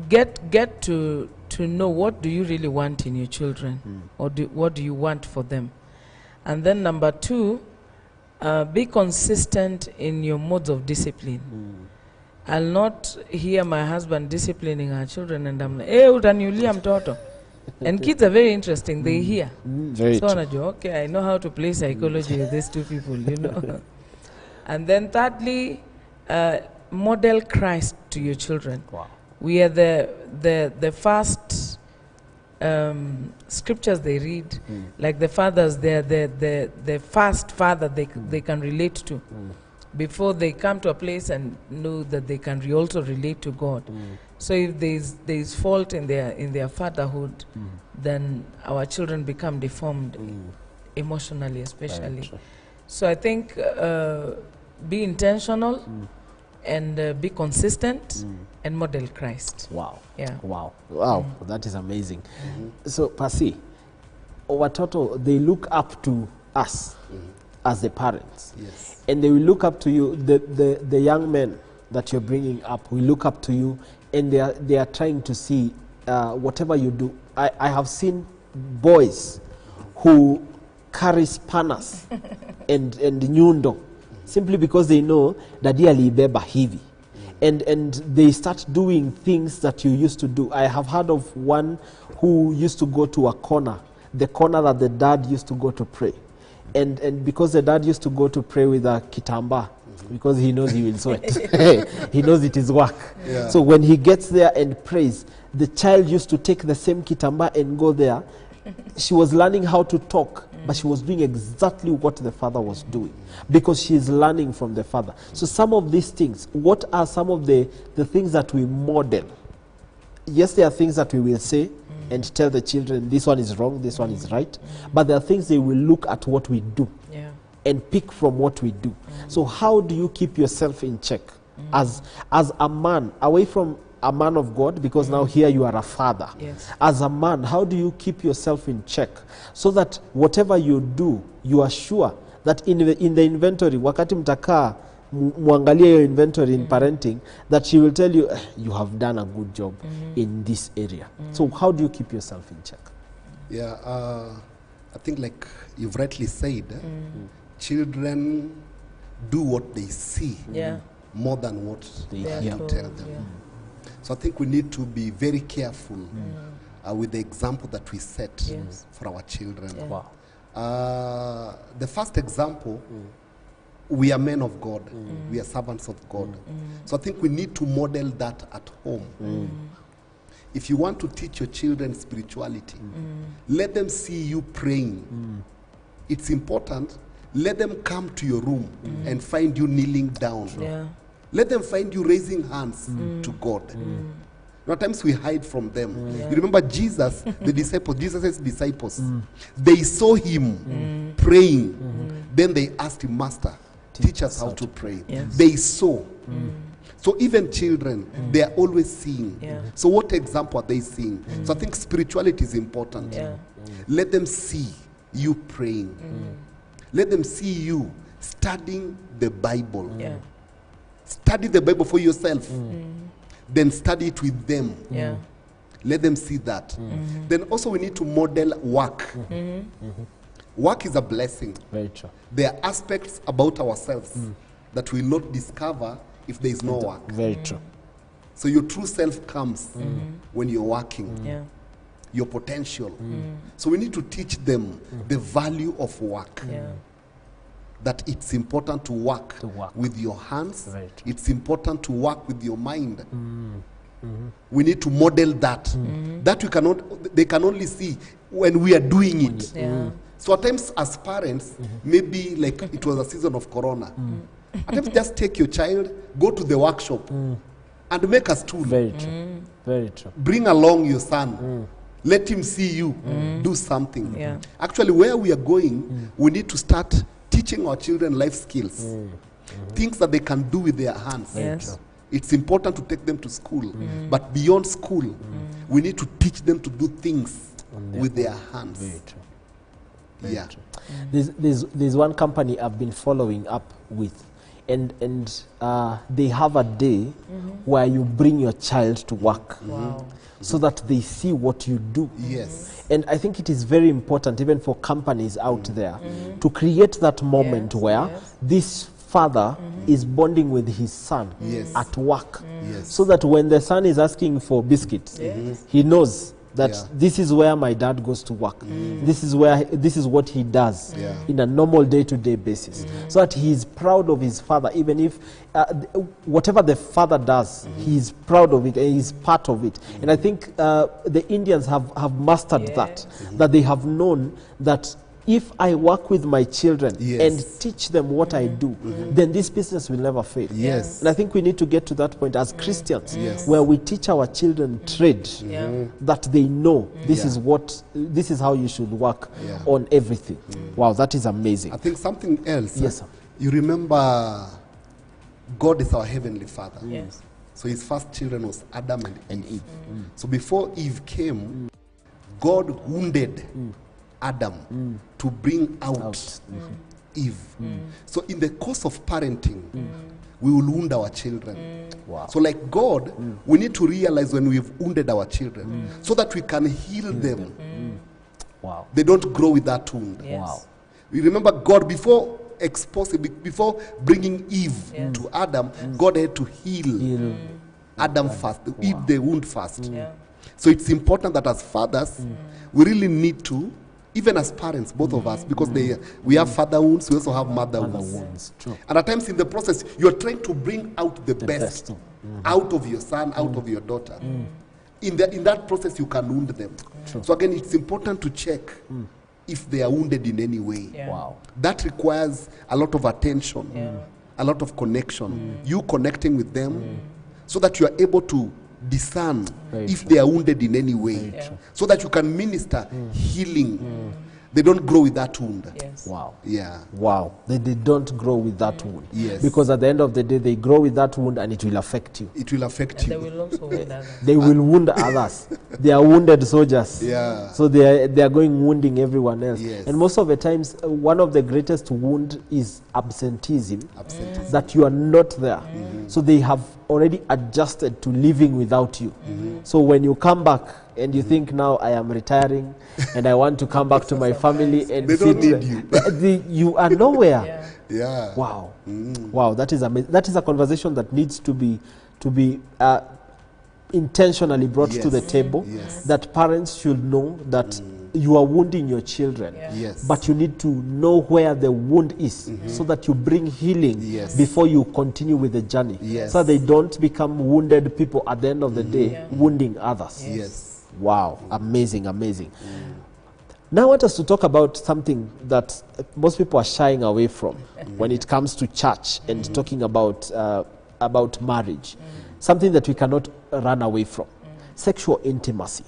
[SPEAKER 4] get to know what do you really want in your children, or what do you want for them. And then number two, be consistent in your modes of discipline. I'll not hear my husband disciplining our children and I'm like, hey, utaniulia mtoto. And kids are very interesting, they hear.
[SPEAKER 2] Very
[SPEAKER 4] so okay, I know how to play psychology with these two people, you know. And then thirdly, model Christ to your children.
[SPEAKER 2] Wow.
[SPEAKER 4] We are the first scriptures they read, like the fathers, they're the first father they can relate to before they come to a place and know that they can also relate to God. So if there's fault in their fatherhood, then our children become deformed emotionally, especially. So I think be intentional and be consistent and model Christ.
[SPEAKER 2] Wow.
[SPEAKER 4] Yeah.
[SPEAKER 2] Wow. Wow. That is amazing. So Pasi, watoto, they look up to us as the parents.
[SPEAKER 3] Yes.
[SPEAKER 2] And they will look up to you, the young men that you're bringing up will look up to you, and they are trying to see whatever you do. I have seen boys who carry spanners and nyundo simply because they know that they are libeba hivi. And they start doing things that you used to do. I have heard of one who used to go to a corner, the corner that the dad used to go to pray. And because the dad used to go to pray with a kitamba, because he knows he will sweat. He knows it is work. Yeah. So when he gets there and prays, the child used to take the same kitamba and go there. She was learning how to talk, but she was doing exactly what the father was doing because she is learning from the father. So some of these things, what are some of the things that we model? Yes, there are things that we will say, and tell the children this one is wrong, this one is right. But there are things they will look at what we do and pick from what we do. So how do you keep yourself in check as a man, away from a man of God, because now here you are a father. As a man, how do you keep yourself in check so that whatever you do, you are sure that in the inventory, wakati mtakaa muangalie your inventory in parenting, that she will tell you, you have done a good job in this area. So how do you keep yourself in check?
[SPEAKER 3] Yeah, I think like you've rightly said, children do what they see more than what you tell them. So I think we need to be very careful with the example that we set for our children. The first example, we are men of God. We are servants of God. So I think we need to model that at home. If you want to teach your children spirituality, let them see you praying. It's important. Let them come to your room and find you kneeling down. Let them find you raising hands to God. At times we hide from them. You remember Jesus, the disciples, Jesus' disciples, they saw him praying. Then they asked him, Master, teach us how to pray. They saw. So even children, they are always seeing. So what example are they seeing? So I think spirituality is important. Let them see you praying. Let them see you studying the Bible. Study the Bible for yourself. Then study it with them. Let them see that. Then also we need to model work. Work is a blessing.
[SPEAKER 2] Very true.
[SPEAKER 3] There are aspects about ourselves that we will not discover if there is no work.
[SPEAKER 2] Very true.
[SPEAKER 3] So your true self comes when you're working. Your potential. So we need to teach them the value of work. That it's important to work with your hands. It's important to work with your mind. We need to model that. That we cannot, they can only see when we are doing it. So at times as parents, maybe like it was a season of Corona. At times just take your child, go to the workshop and make a stool.
[SPEAKER 2] Very true. Very true.
[SPEAKER 3] Bring along your son. Let him see you do something. Actually, where we are going, we need to start teaching our children life skills. Things that they can do with their hands. It's important to take them to school. But beyond school, we need to teach them to do things with their hands.
[SPEAKER 2] Very true. There's one company I've been following up with, and they have a day where you bring your child to work so that they see what you do. And I think it is very important even for companies out there to create that moment where this father is bonding with his son at work, so that when the son is asking for biscuits, he knows that this is where my dad goes to work. This is what he does in a normal day-to-day basis. So that he is proud of his father, even if whatever the father does, he is proud of it and he is part of it. And I think the Indians have mastered that they have known that if I work with my children and teach them what I do, then this business will never fail. And I think we need to get to that point as Christians, where we teach our children trade, that they know this is how you should work on everything. Wow, that is amazing.
[SPEAKER 3] I think something else.
[SPEAKER 2] Yes, sir.
[SPEAKER 3] You remember, God is our heavenly Father. So his first children was Adam and Eve. So before Eve came, God wounded Adam to bring out Eve. So in the course of parenting, we will wound our children. So like God, we need to realize when we've wounded our children so that we can heal them. They don't grow with that wound. You remember God, before bringing Eve to Adam, God had to heal Adam first, heal the wound first. So it's important that as fathers, we really need to, even as parents, both of us, because we have father wounds, we also have mother wounds. And at times in the process, you're trying to bring out the best out of your son, out of your daughter. In that process, you can wound them. So again, it's important to check if they are wounded in any way. That requires a lot of attention, a lot of connection. You connecting with them so that you are able to discern
[SPEAKER 2] Very
[SPEAKER 3] if
[SPEAKER 2] true.
[SPEAKER 3] they are wounded in any way, so that you can minister healing. They don't grow with that wound.
[SPEAKER 4] Yes.
[SPEAKER 2] Wow.
[SPEAKER 3] Yeah.
[SPEAKER 2] Wow. They don't grow with that wound.
[SPEAKER 3] Yes.
[SPEAKER 2] Because at the end of the day, they grow with that wound and it will affect you.
[SPEAKER 3] It will affect
[SPEAKER 4] And they
[SPEAKER 3] you.
[SPEAKER 4] will also wound others.
[SPEAKER 2] They will wound others. They are wounded soldiers.
[SPEAKER 3] Yeah.
[SPEAKER 2] So they are going wounding everyone else.
[SPEAKER 3] Yes.
[SPEAKER 2] And most of the times, one of the greatest wound is absenteeism.
[SPEAKER 3] Absenteeism.
[SPEAKER 2] That you are not there. So they have already adjusted to living without you. So when you come back and you think, now I am retiring and I want to come back to my family and
[SPEAKER 3] They don't
[SPEAKER 2] sit
[SPEAKER 3] need
[SPEAKER 2] there, you are nowhere.
[SPEAKER 3] Yeah.
[SPEAKER 2] Wow. Wow, that is amazing. That is a conversation that needs to be intentionally brought to the table.
[SPEAKER 3] Yes.
[SPEAKER 2] That parents should know that you are wounding your children,
[SPEAKER 3] Yes.
[SPEAKER 2] but you need to know where the wound is so that you bring healing
[SPEAKER 3] Yes.
[SPEAKER 2] before you continue with the journey.
[SPEAKER 3] Yes.
[SPEAKER 2] So they don't become wounded people at the end of the day, wounding others.
[SPEAKER 3] Yes.
[SPEAKER 2] Wow, amazing, amazing. Now I want us to talk about something that most people are shying away from when it comes to church and talking about marriage. Something that we cannot run away from. Sexual intimacy.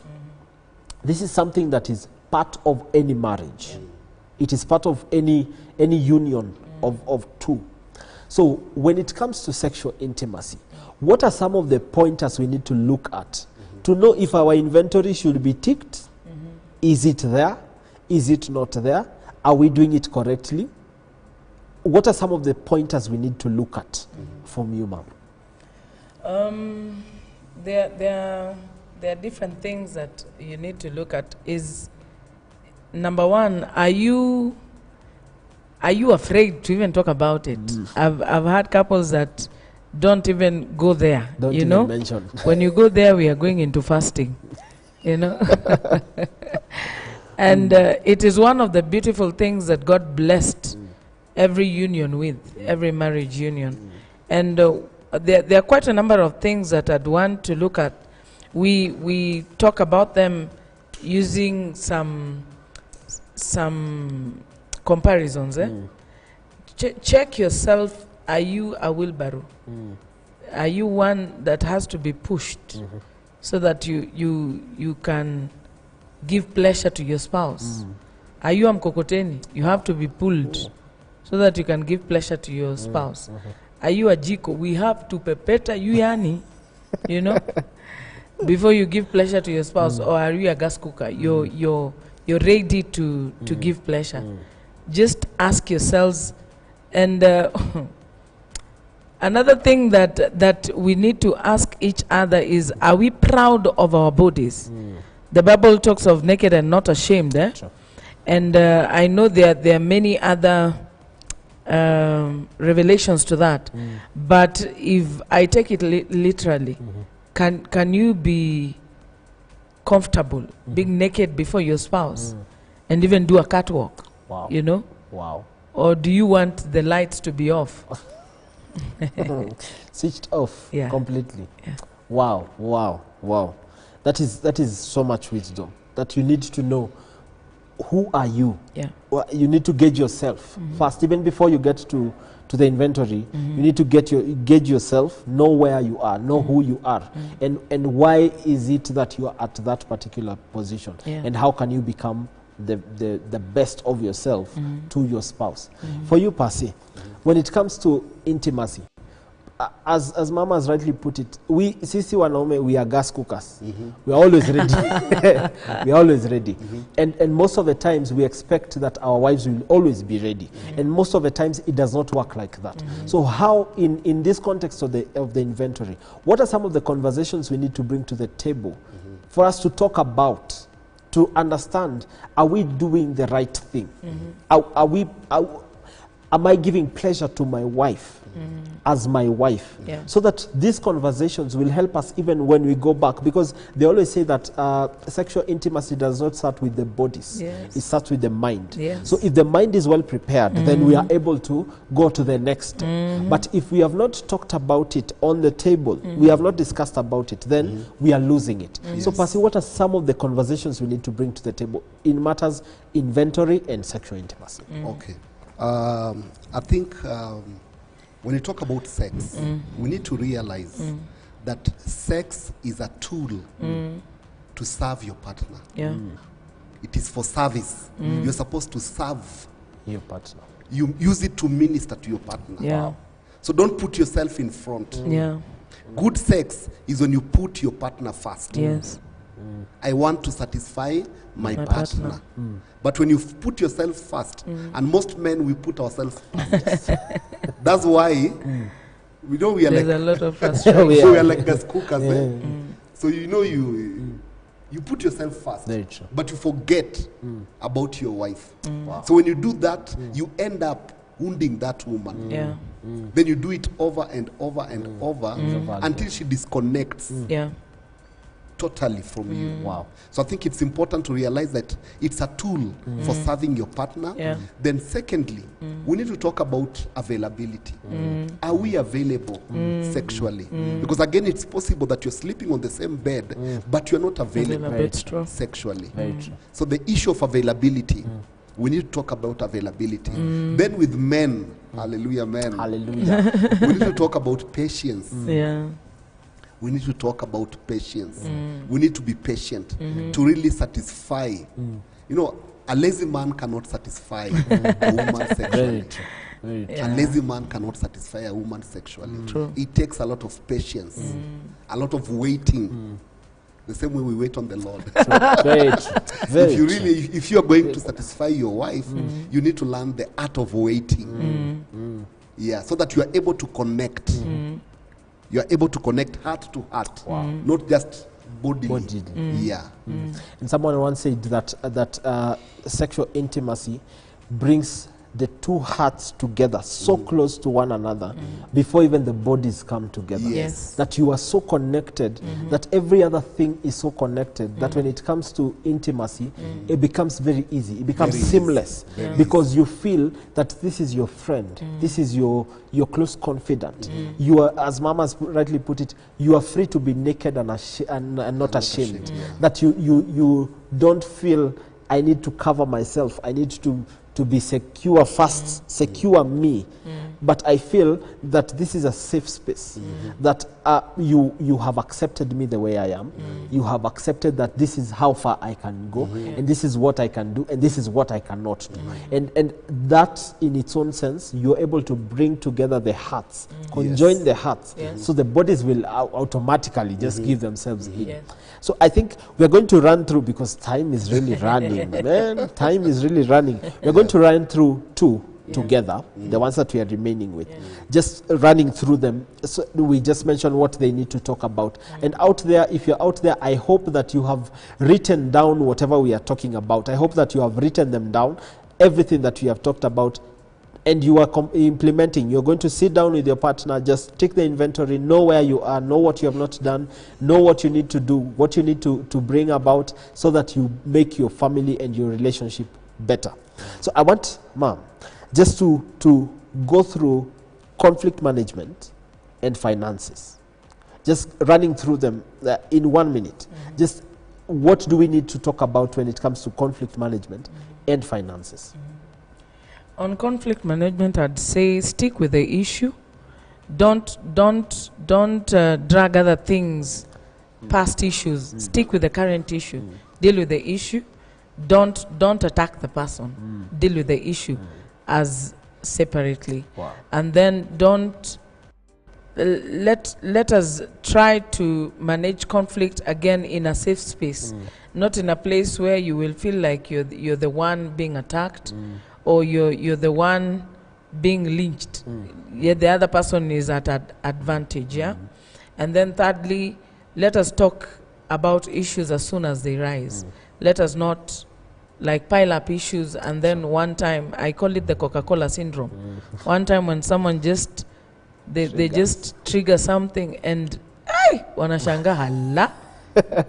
[SPEAKER 2] This is something that is part of any marriage. It is part of any union of two. So when it comes to sexual intimacy, what are some of the pointers we need to look at to know if our inventory should be ticked? Is it there? Is it not there? Are we doing it correctly? What are some of the pointers we need to look at from you, ma'am?
[SPEAKER 4] There are different things that you need to look at. Is number one, are you afraid to even talk about it? I've had couples that don't even go there.
[SPEAKER 2] Don't
[SPEAKER 4] you
[SPEAKER 2] even
[SPEAKER 4] know,
[SPEAKER 2] mention.
[SPEAKER 4] when you go there, we are going into fasting. You know, and it is one of the beautiful things that God blessed every union with, every marriage union, and there are quite a number of things that I'd want to look at. We talk about them using some comparisons. Check yourself. Are you a wheelbarrow? Are you one that has to be pushed so that you can give pleasure to your spouse? Are you a mkokoteni? You have to be pulled so that you can give pleasure to your spouse. Are you a jiko? We have to pepeta you yani, you know, before you give pleasure to your spouse. Or are you a gas cooker? You're ready to give pleasure. Just ask yourselves. And another thing that we need to ask each other is, are we proud of our bodies? The Bible talks of naked and not ashamed. Sure. And I know there are many other revelations to that. But if I take it literally, can you be comfortable being naked before your spouse and even do a catwalk?
[SPEAKER 2] Wow.
[SPEAKER 4] You know?
[SPEAKER 2] Wow.
[SPEAKER 4] Or do you want the lights to be off?
[SPEAKER 2] Switched off completely.
[SPEAKER 4] Yeah.
[SPEAKER 2] Wow, wow, wow. That is so much wisdom that you need to know. Who are you?
[SPEAKER 4] Yeah.
[SPEAKER 2] Well, you need to gauge yourself first, even before you get to the inventory. You need to gauge yourself, know where you are, know who you are, and why is it that you are at that particular position, and how can you become the best of yourself to your spouse. For you, Percy, when it comes to intimacy, as Mama has rightly put it, sisi wanaume, we are gas cookers. We are always ready. We are always ready. And most of the times we expect that our wives will always be ready. And most of the times it does not work like that. So how, in this context of the inventory, what are some of the conversations we need to bring to the table for us to talk about, to understand, are we doing the right thing? Am I giving pleasure to my wife as my wife?
[SPEAKER 4] Yeah.
[SPEAKER 2] So that these conversations will help us even when we go back, because they always say that sexual intimacy does not start with the bodies.
[SPEAKER 4] Yes.
[SPEAKER 2] It starts with the mind.
[SPEAKER 4] Yes.
[SPEAKER 2] So if the mind is well prepared, then we are able to go to the next step. But if we have not talked about it on the table, we have not discussed about it, then we are losing it. So Percy, what are some of the conversations we need to bring to the table in matters inventory and sexual intimacy?
[SPEAKER 3] Okay. I think when you talk about sex, we need to realize that sex is a tool to serve your partner.
[SPEAKER 4] Yeah.
[SPEAKER 3] It is for service. You're supposed to serve
[SPEAKER 2] your partner.
[SPEAKER 3] You use it to minister to your partner.
[SPEAKER 4] Yeah. Wow.
[SPEAKER 3] So don't put yourself in front.
[SPEAKER 4] Yeah.
[SPEAKER 3] Good sex is when you put your partner first.
[SPEAKER 4] Yes.
[SPEAKER 3] I want to satisfy my partner. But when you put yourself first, and most men, we put ourselves first. That's why we know we are
[SPEAKER 4] There's
[SPEAKER 3] like
[SPEAKER 4] a lot of frustration.
[SPEAKER 3] we are like gas cookers. So you know you put yourself first, but you forget about your wife.
[SPEAKER 2] Wow.
[SPEAKER 3] So when you do that, you end up wounding that woman.
[SPEAKER 4] Yeah.
[SPEAKER 3] Then you do it over and over and over until she disconnects.
[SPEAKER 4] Yeah.
[SPEAKER 3] Totally from you.
[SPEAKER 2] Wow.
[SPEAKER 3] So I think it's important to realize that it's a tool for serving your partner.
[SPEAKER 4] Yeah.
[SPEAKER 3] Then secondly, we need to talk about availability. Are we available sexually? Because again, it's possible that you're sleeping on the same bed, but you're not available sexually. So the issue of availability, we need to talk about availability. Then with men, hallelujah, men.
[SPEAKER 2] Hallelujah.
[SPEAKER 3] We need to talk about patience.
[SPEAKER 4] Yeah.
[SPEAKER 3] We need to talk about patience. We need to be patient to really satisfy. You know, a lazy man cannot satisfy a woman sexually. A lazy man cannot satisfy a woman sexually.
[SPEAKER 4] True.
[SPEAKER 3] It takes a lot of patience, a lot of waiting. The same way we wait on the Lord. If you are going to satisfy your wife, you need to learn the art of waiting. Yeah, so that you are able to connect. You are able to connect heart to heart, not just bodily. Yeah.
[SPEAKER 2] And someone once said that sexual intimacy brings the two hearts together so close to one another before even the bodies come together.
[SPEAKER 4] Yes.
[SPEAKER 2] That you are so connected, that every other thing is so connected, that when it comes to intimacy, it becomes very easy. It becomes seamless because you feel that this is your friend, this is your close confidant. You are, as Mama's rightly put it, you are free to be naked and not ashamed. That you don't feel, I need to cover myself, I need to be secure first, secure me. But I feel that this is a safe space, that you have accepted me the way I am. You have accepted that this is how far I can go, and this is what I can do, and this is what I cannot do. And that in its own sense, you're able to bring together the hearts, conjoin the hearts, so the bodies will automatically just give themselves in. So I think we're going to run through, because time is really running, man. Time is really running. We're going to run through two together, the ones that we are remaining with, just running through them. So we just mentioned what they need to talk about. And out there, if you're out there, I hope that you have written down whatever we are talking about. I hope that you have written them down, everything that we have talked about, and you are implementing. You're going to sit down with your partner, just take the inventory, know where you are, know what you have not done, know what you need to do, what you need to bring about, so that you make your family and your relationship better. So I want, Mom, just to go through conflict management and finances, just running through them in 1 minute. Just what do we need to talk about when it comes to conflict management and finances?
[SPEAKER 4] On conflict management, I'd say stick with the issue. Don't drag other things, past issues. Stick with the current issue. Deal with the issue. Don't attack the person. Deal with the issue as separately. And then don't let us try to manage conflict again in a safe space, not in a place where you will feel like you're the one being attacked, or you're the one being lynched. Yet the other person is at advantage. And then thirdly, let us talk about issues as soon as they rise. Let us not like pile up issues, and then one time, I call it the Coca-Cola syndrome. One time when someone just they just trigger something, and hey, wanashanga hala,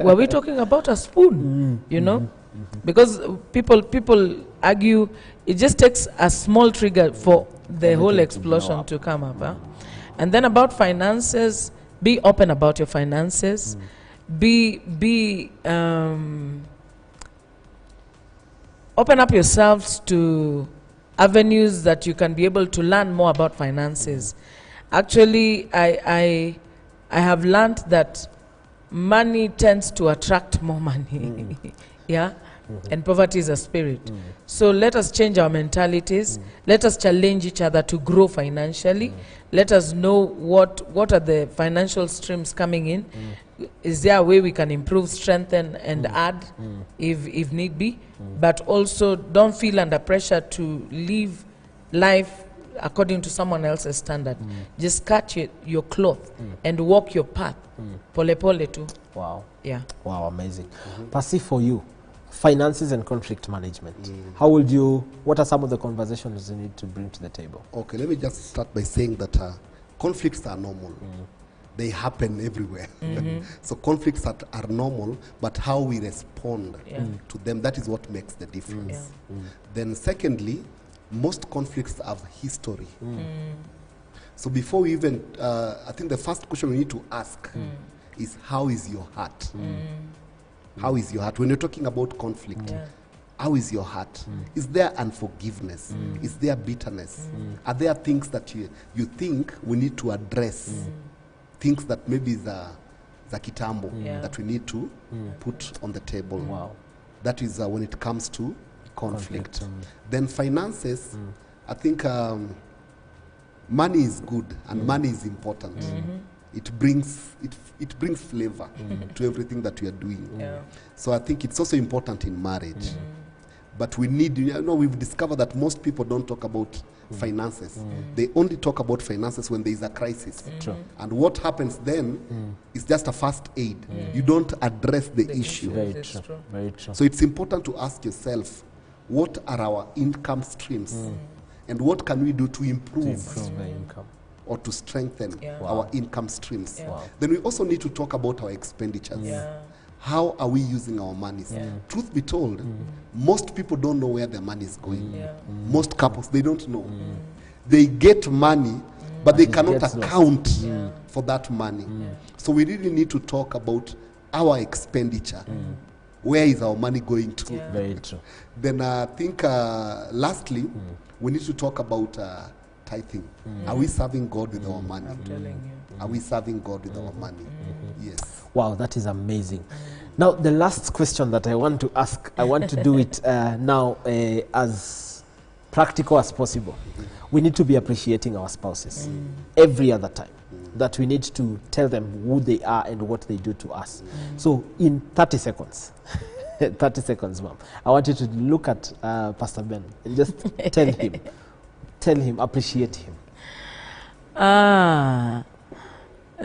[SPEAKER 4] were we talking about a spoon? You know, because people argue. It just takes a small trigger for the whole explosion to come up. And then about finances, be open about your finances. Be open up yourselves to avenues that you can be able to learn more about finances. Actually, I I have learned that money tends to attract more money. Yeah? And poverty is a spirit. So let us change our mentalities. Let us challenge each other to grow financially. Let us know what are the financial streams coming in. Is there a way we can improve, strengthen, and add if need be? But also don't feel under pressure to live life according to someone else's standard. Just cut your cloth and walk your path. Pole pole too.
[SPEAKER 2] Wow.
[SPEAKER 4] Yeah.
[SPEAKER 2] Wow, amazing. Pasi, for you, finances and conflict management. How would you, what are some of the conversations you need to bring to the table?
[SPEAKER 3] Okay, let me just start by saying that conflicts are normal. They happen everywhere. So conflicts are normal, but how we respond to them, that is what makes the difference. Then secondly, most conflicts have history. So before we even, I think the first question we need to ask is, how is your heart? How is your heart? When you're talking about conflict, how is your heart? Is there unforgiveness? Is there bitterness? Are there things that you think we need to address? Things that maybe the kitambo that we need to put on the table.
[SPEAKER 2] Wow.
[SPEAKER 3] That is when it comes to conflict. Then finances, I think money is good and money is important. It brings flavor to everything that we are doing. So I think it's also important in marriage. But we need, we've discovered that most people don't talk about finances. They only talk about finances when there is a crisis. And what happens then is just a first aid. You don't address the issue.
[SPEAKER 2] Very true. Very true.
[SPEAKER 3] So it's important to ask yourself, what are our income streams? And what can we do to improve
[SPEAKER 2] the income
[SPEAKER 3] or to strengthen our income streams?
[SPEAKER 2] Wow.
[SPEAKER 3] Then we also need to talk about our expenditures. How are we using our monies? Truth be told, most people don't know where their money is going. Most couples, they don't know. They get money, but they cannot account for that money. So we really need to talk about our expenditure. Where is our money going to?
[SPEAKER 2] Very true.
[SPEAKER 3] Then I think lastly, we need to talk about tithing. Are we serving God with our money?
[SPEAKER 4] I'm telling you.
[SPEAKER 3] Are we serving God with our money? Yes.
[SPEAKER 2] Wow, that is amazing. Now, the last question that I want to ask, I want to do it now as practical as possible. We need to be appreciating our spouses every other time. That we need to tell them who they are and what they do to us. So, in 30 seconds, 30 seconds, ma'am, I want you to look at Pastor Ben and just tell him, appreciate him.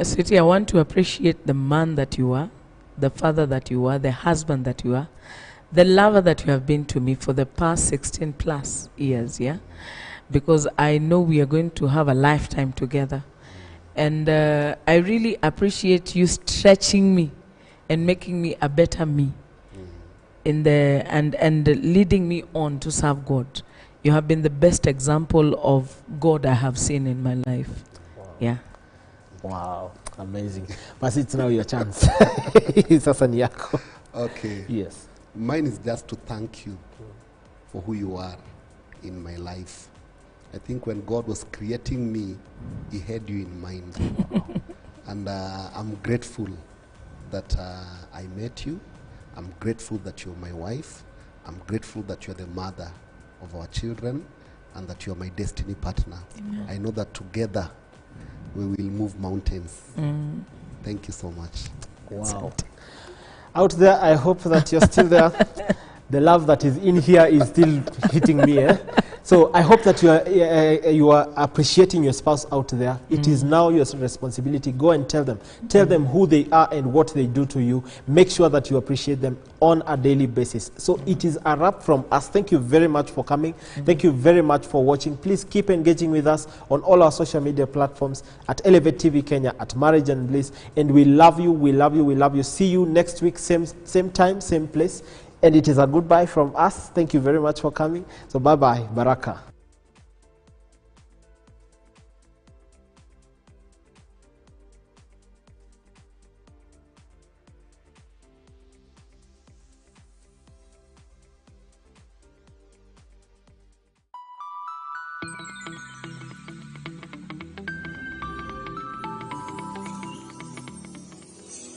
[SPEAKER 4] Sweetie, I want to appreciate the man that you are, the father that you are, the husband that you are, the lover that you have been to me for the past 16 plus years, yeah? Because I know we are going to have a lifetime together. And I really appreciate you stretching me and making me a better me and leading me on to serve God. You have been the best example of God I have seen in my life.
[SPEAKER 2] Wow.
[SPEAKER 4] Yeah.
[SPEAKER 2] Wow, amazing. But it's now your chance. Sasa ni yako.
[SPEAKER 3] Okay.
[SPEAKER 2] Yes.
[SPEAKER 3] Mine is just to thank you for who you are in my life. I think when God was creating me, he had you in mind. And I'm grateful that I met you. I'm grateful that you're my wife. I'm grateful that you're the mother of our children and that you're my destiny partner.
[SPEAKER 4] Amen.
[SPEAKER 3] I know that together we will move mountains. Thank you so much.
[SPEAKER 2] Wow. Out there, I hope that you're still there. The love that is in here is still hitting me. So I hope that you are appreciating your spouse out there. It is now your responsibility. Go and tell them. Tell them who they are and what they do to you. Make sure that you appreciate them on a daily basis. So it is a wrap from us. Thank you very much for coming. Thank you very much for watching. Please keep engaging with us on all our social media platforms at Elevate TV Kenya, at Marriage and Bliss. And we love you. We love you. We love you. See you next week, same time, same place. And it is a goodbye from us. Thank you very much for coming. So bye-bye. Baraka.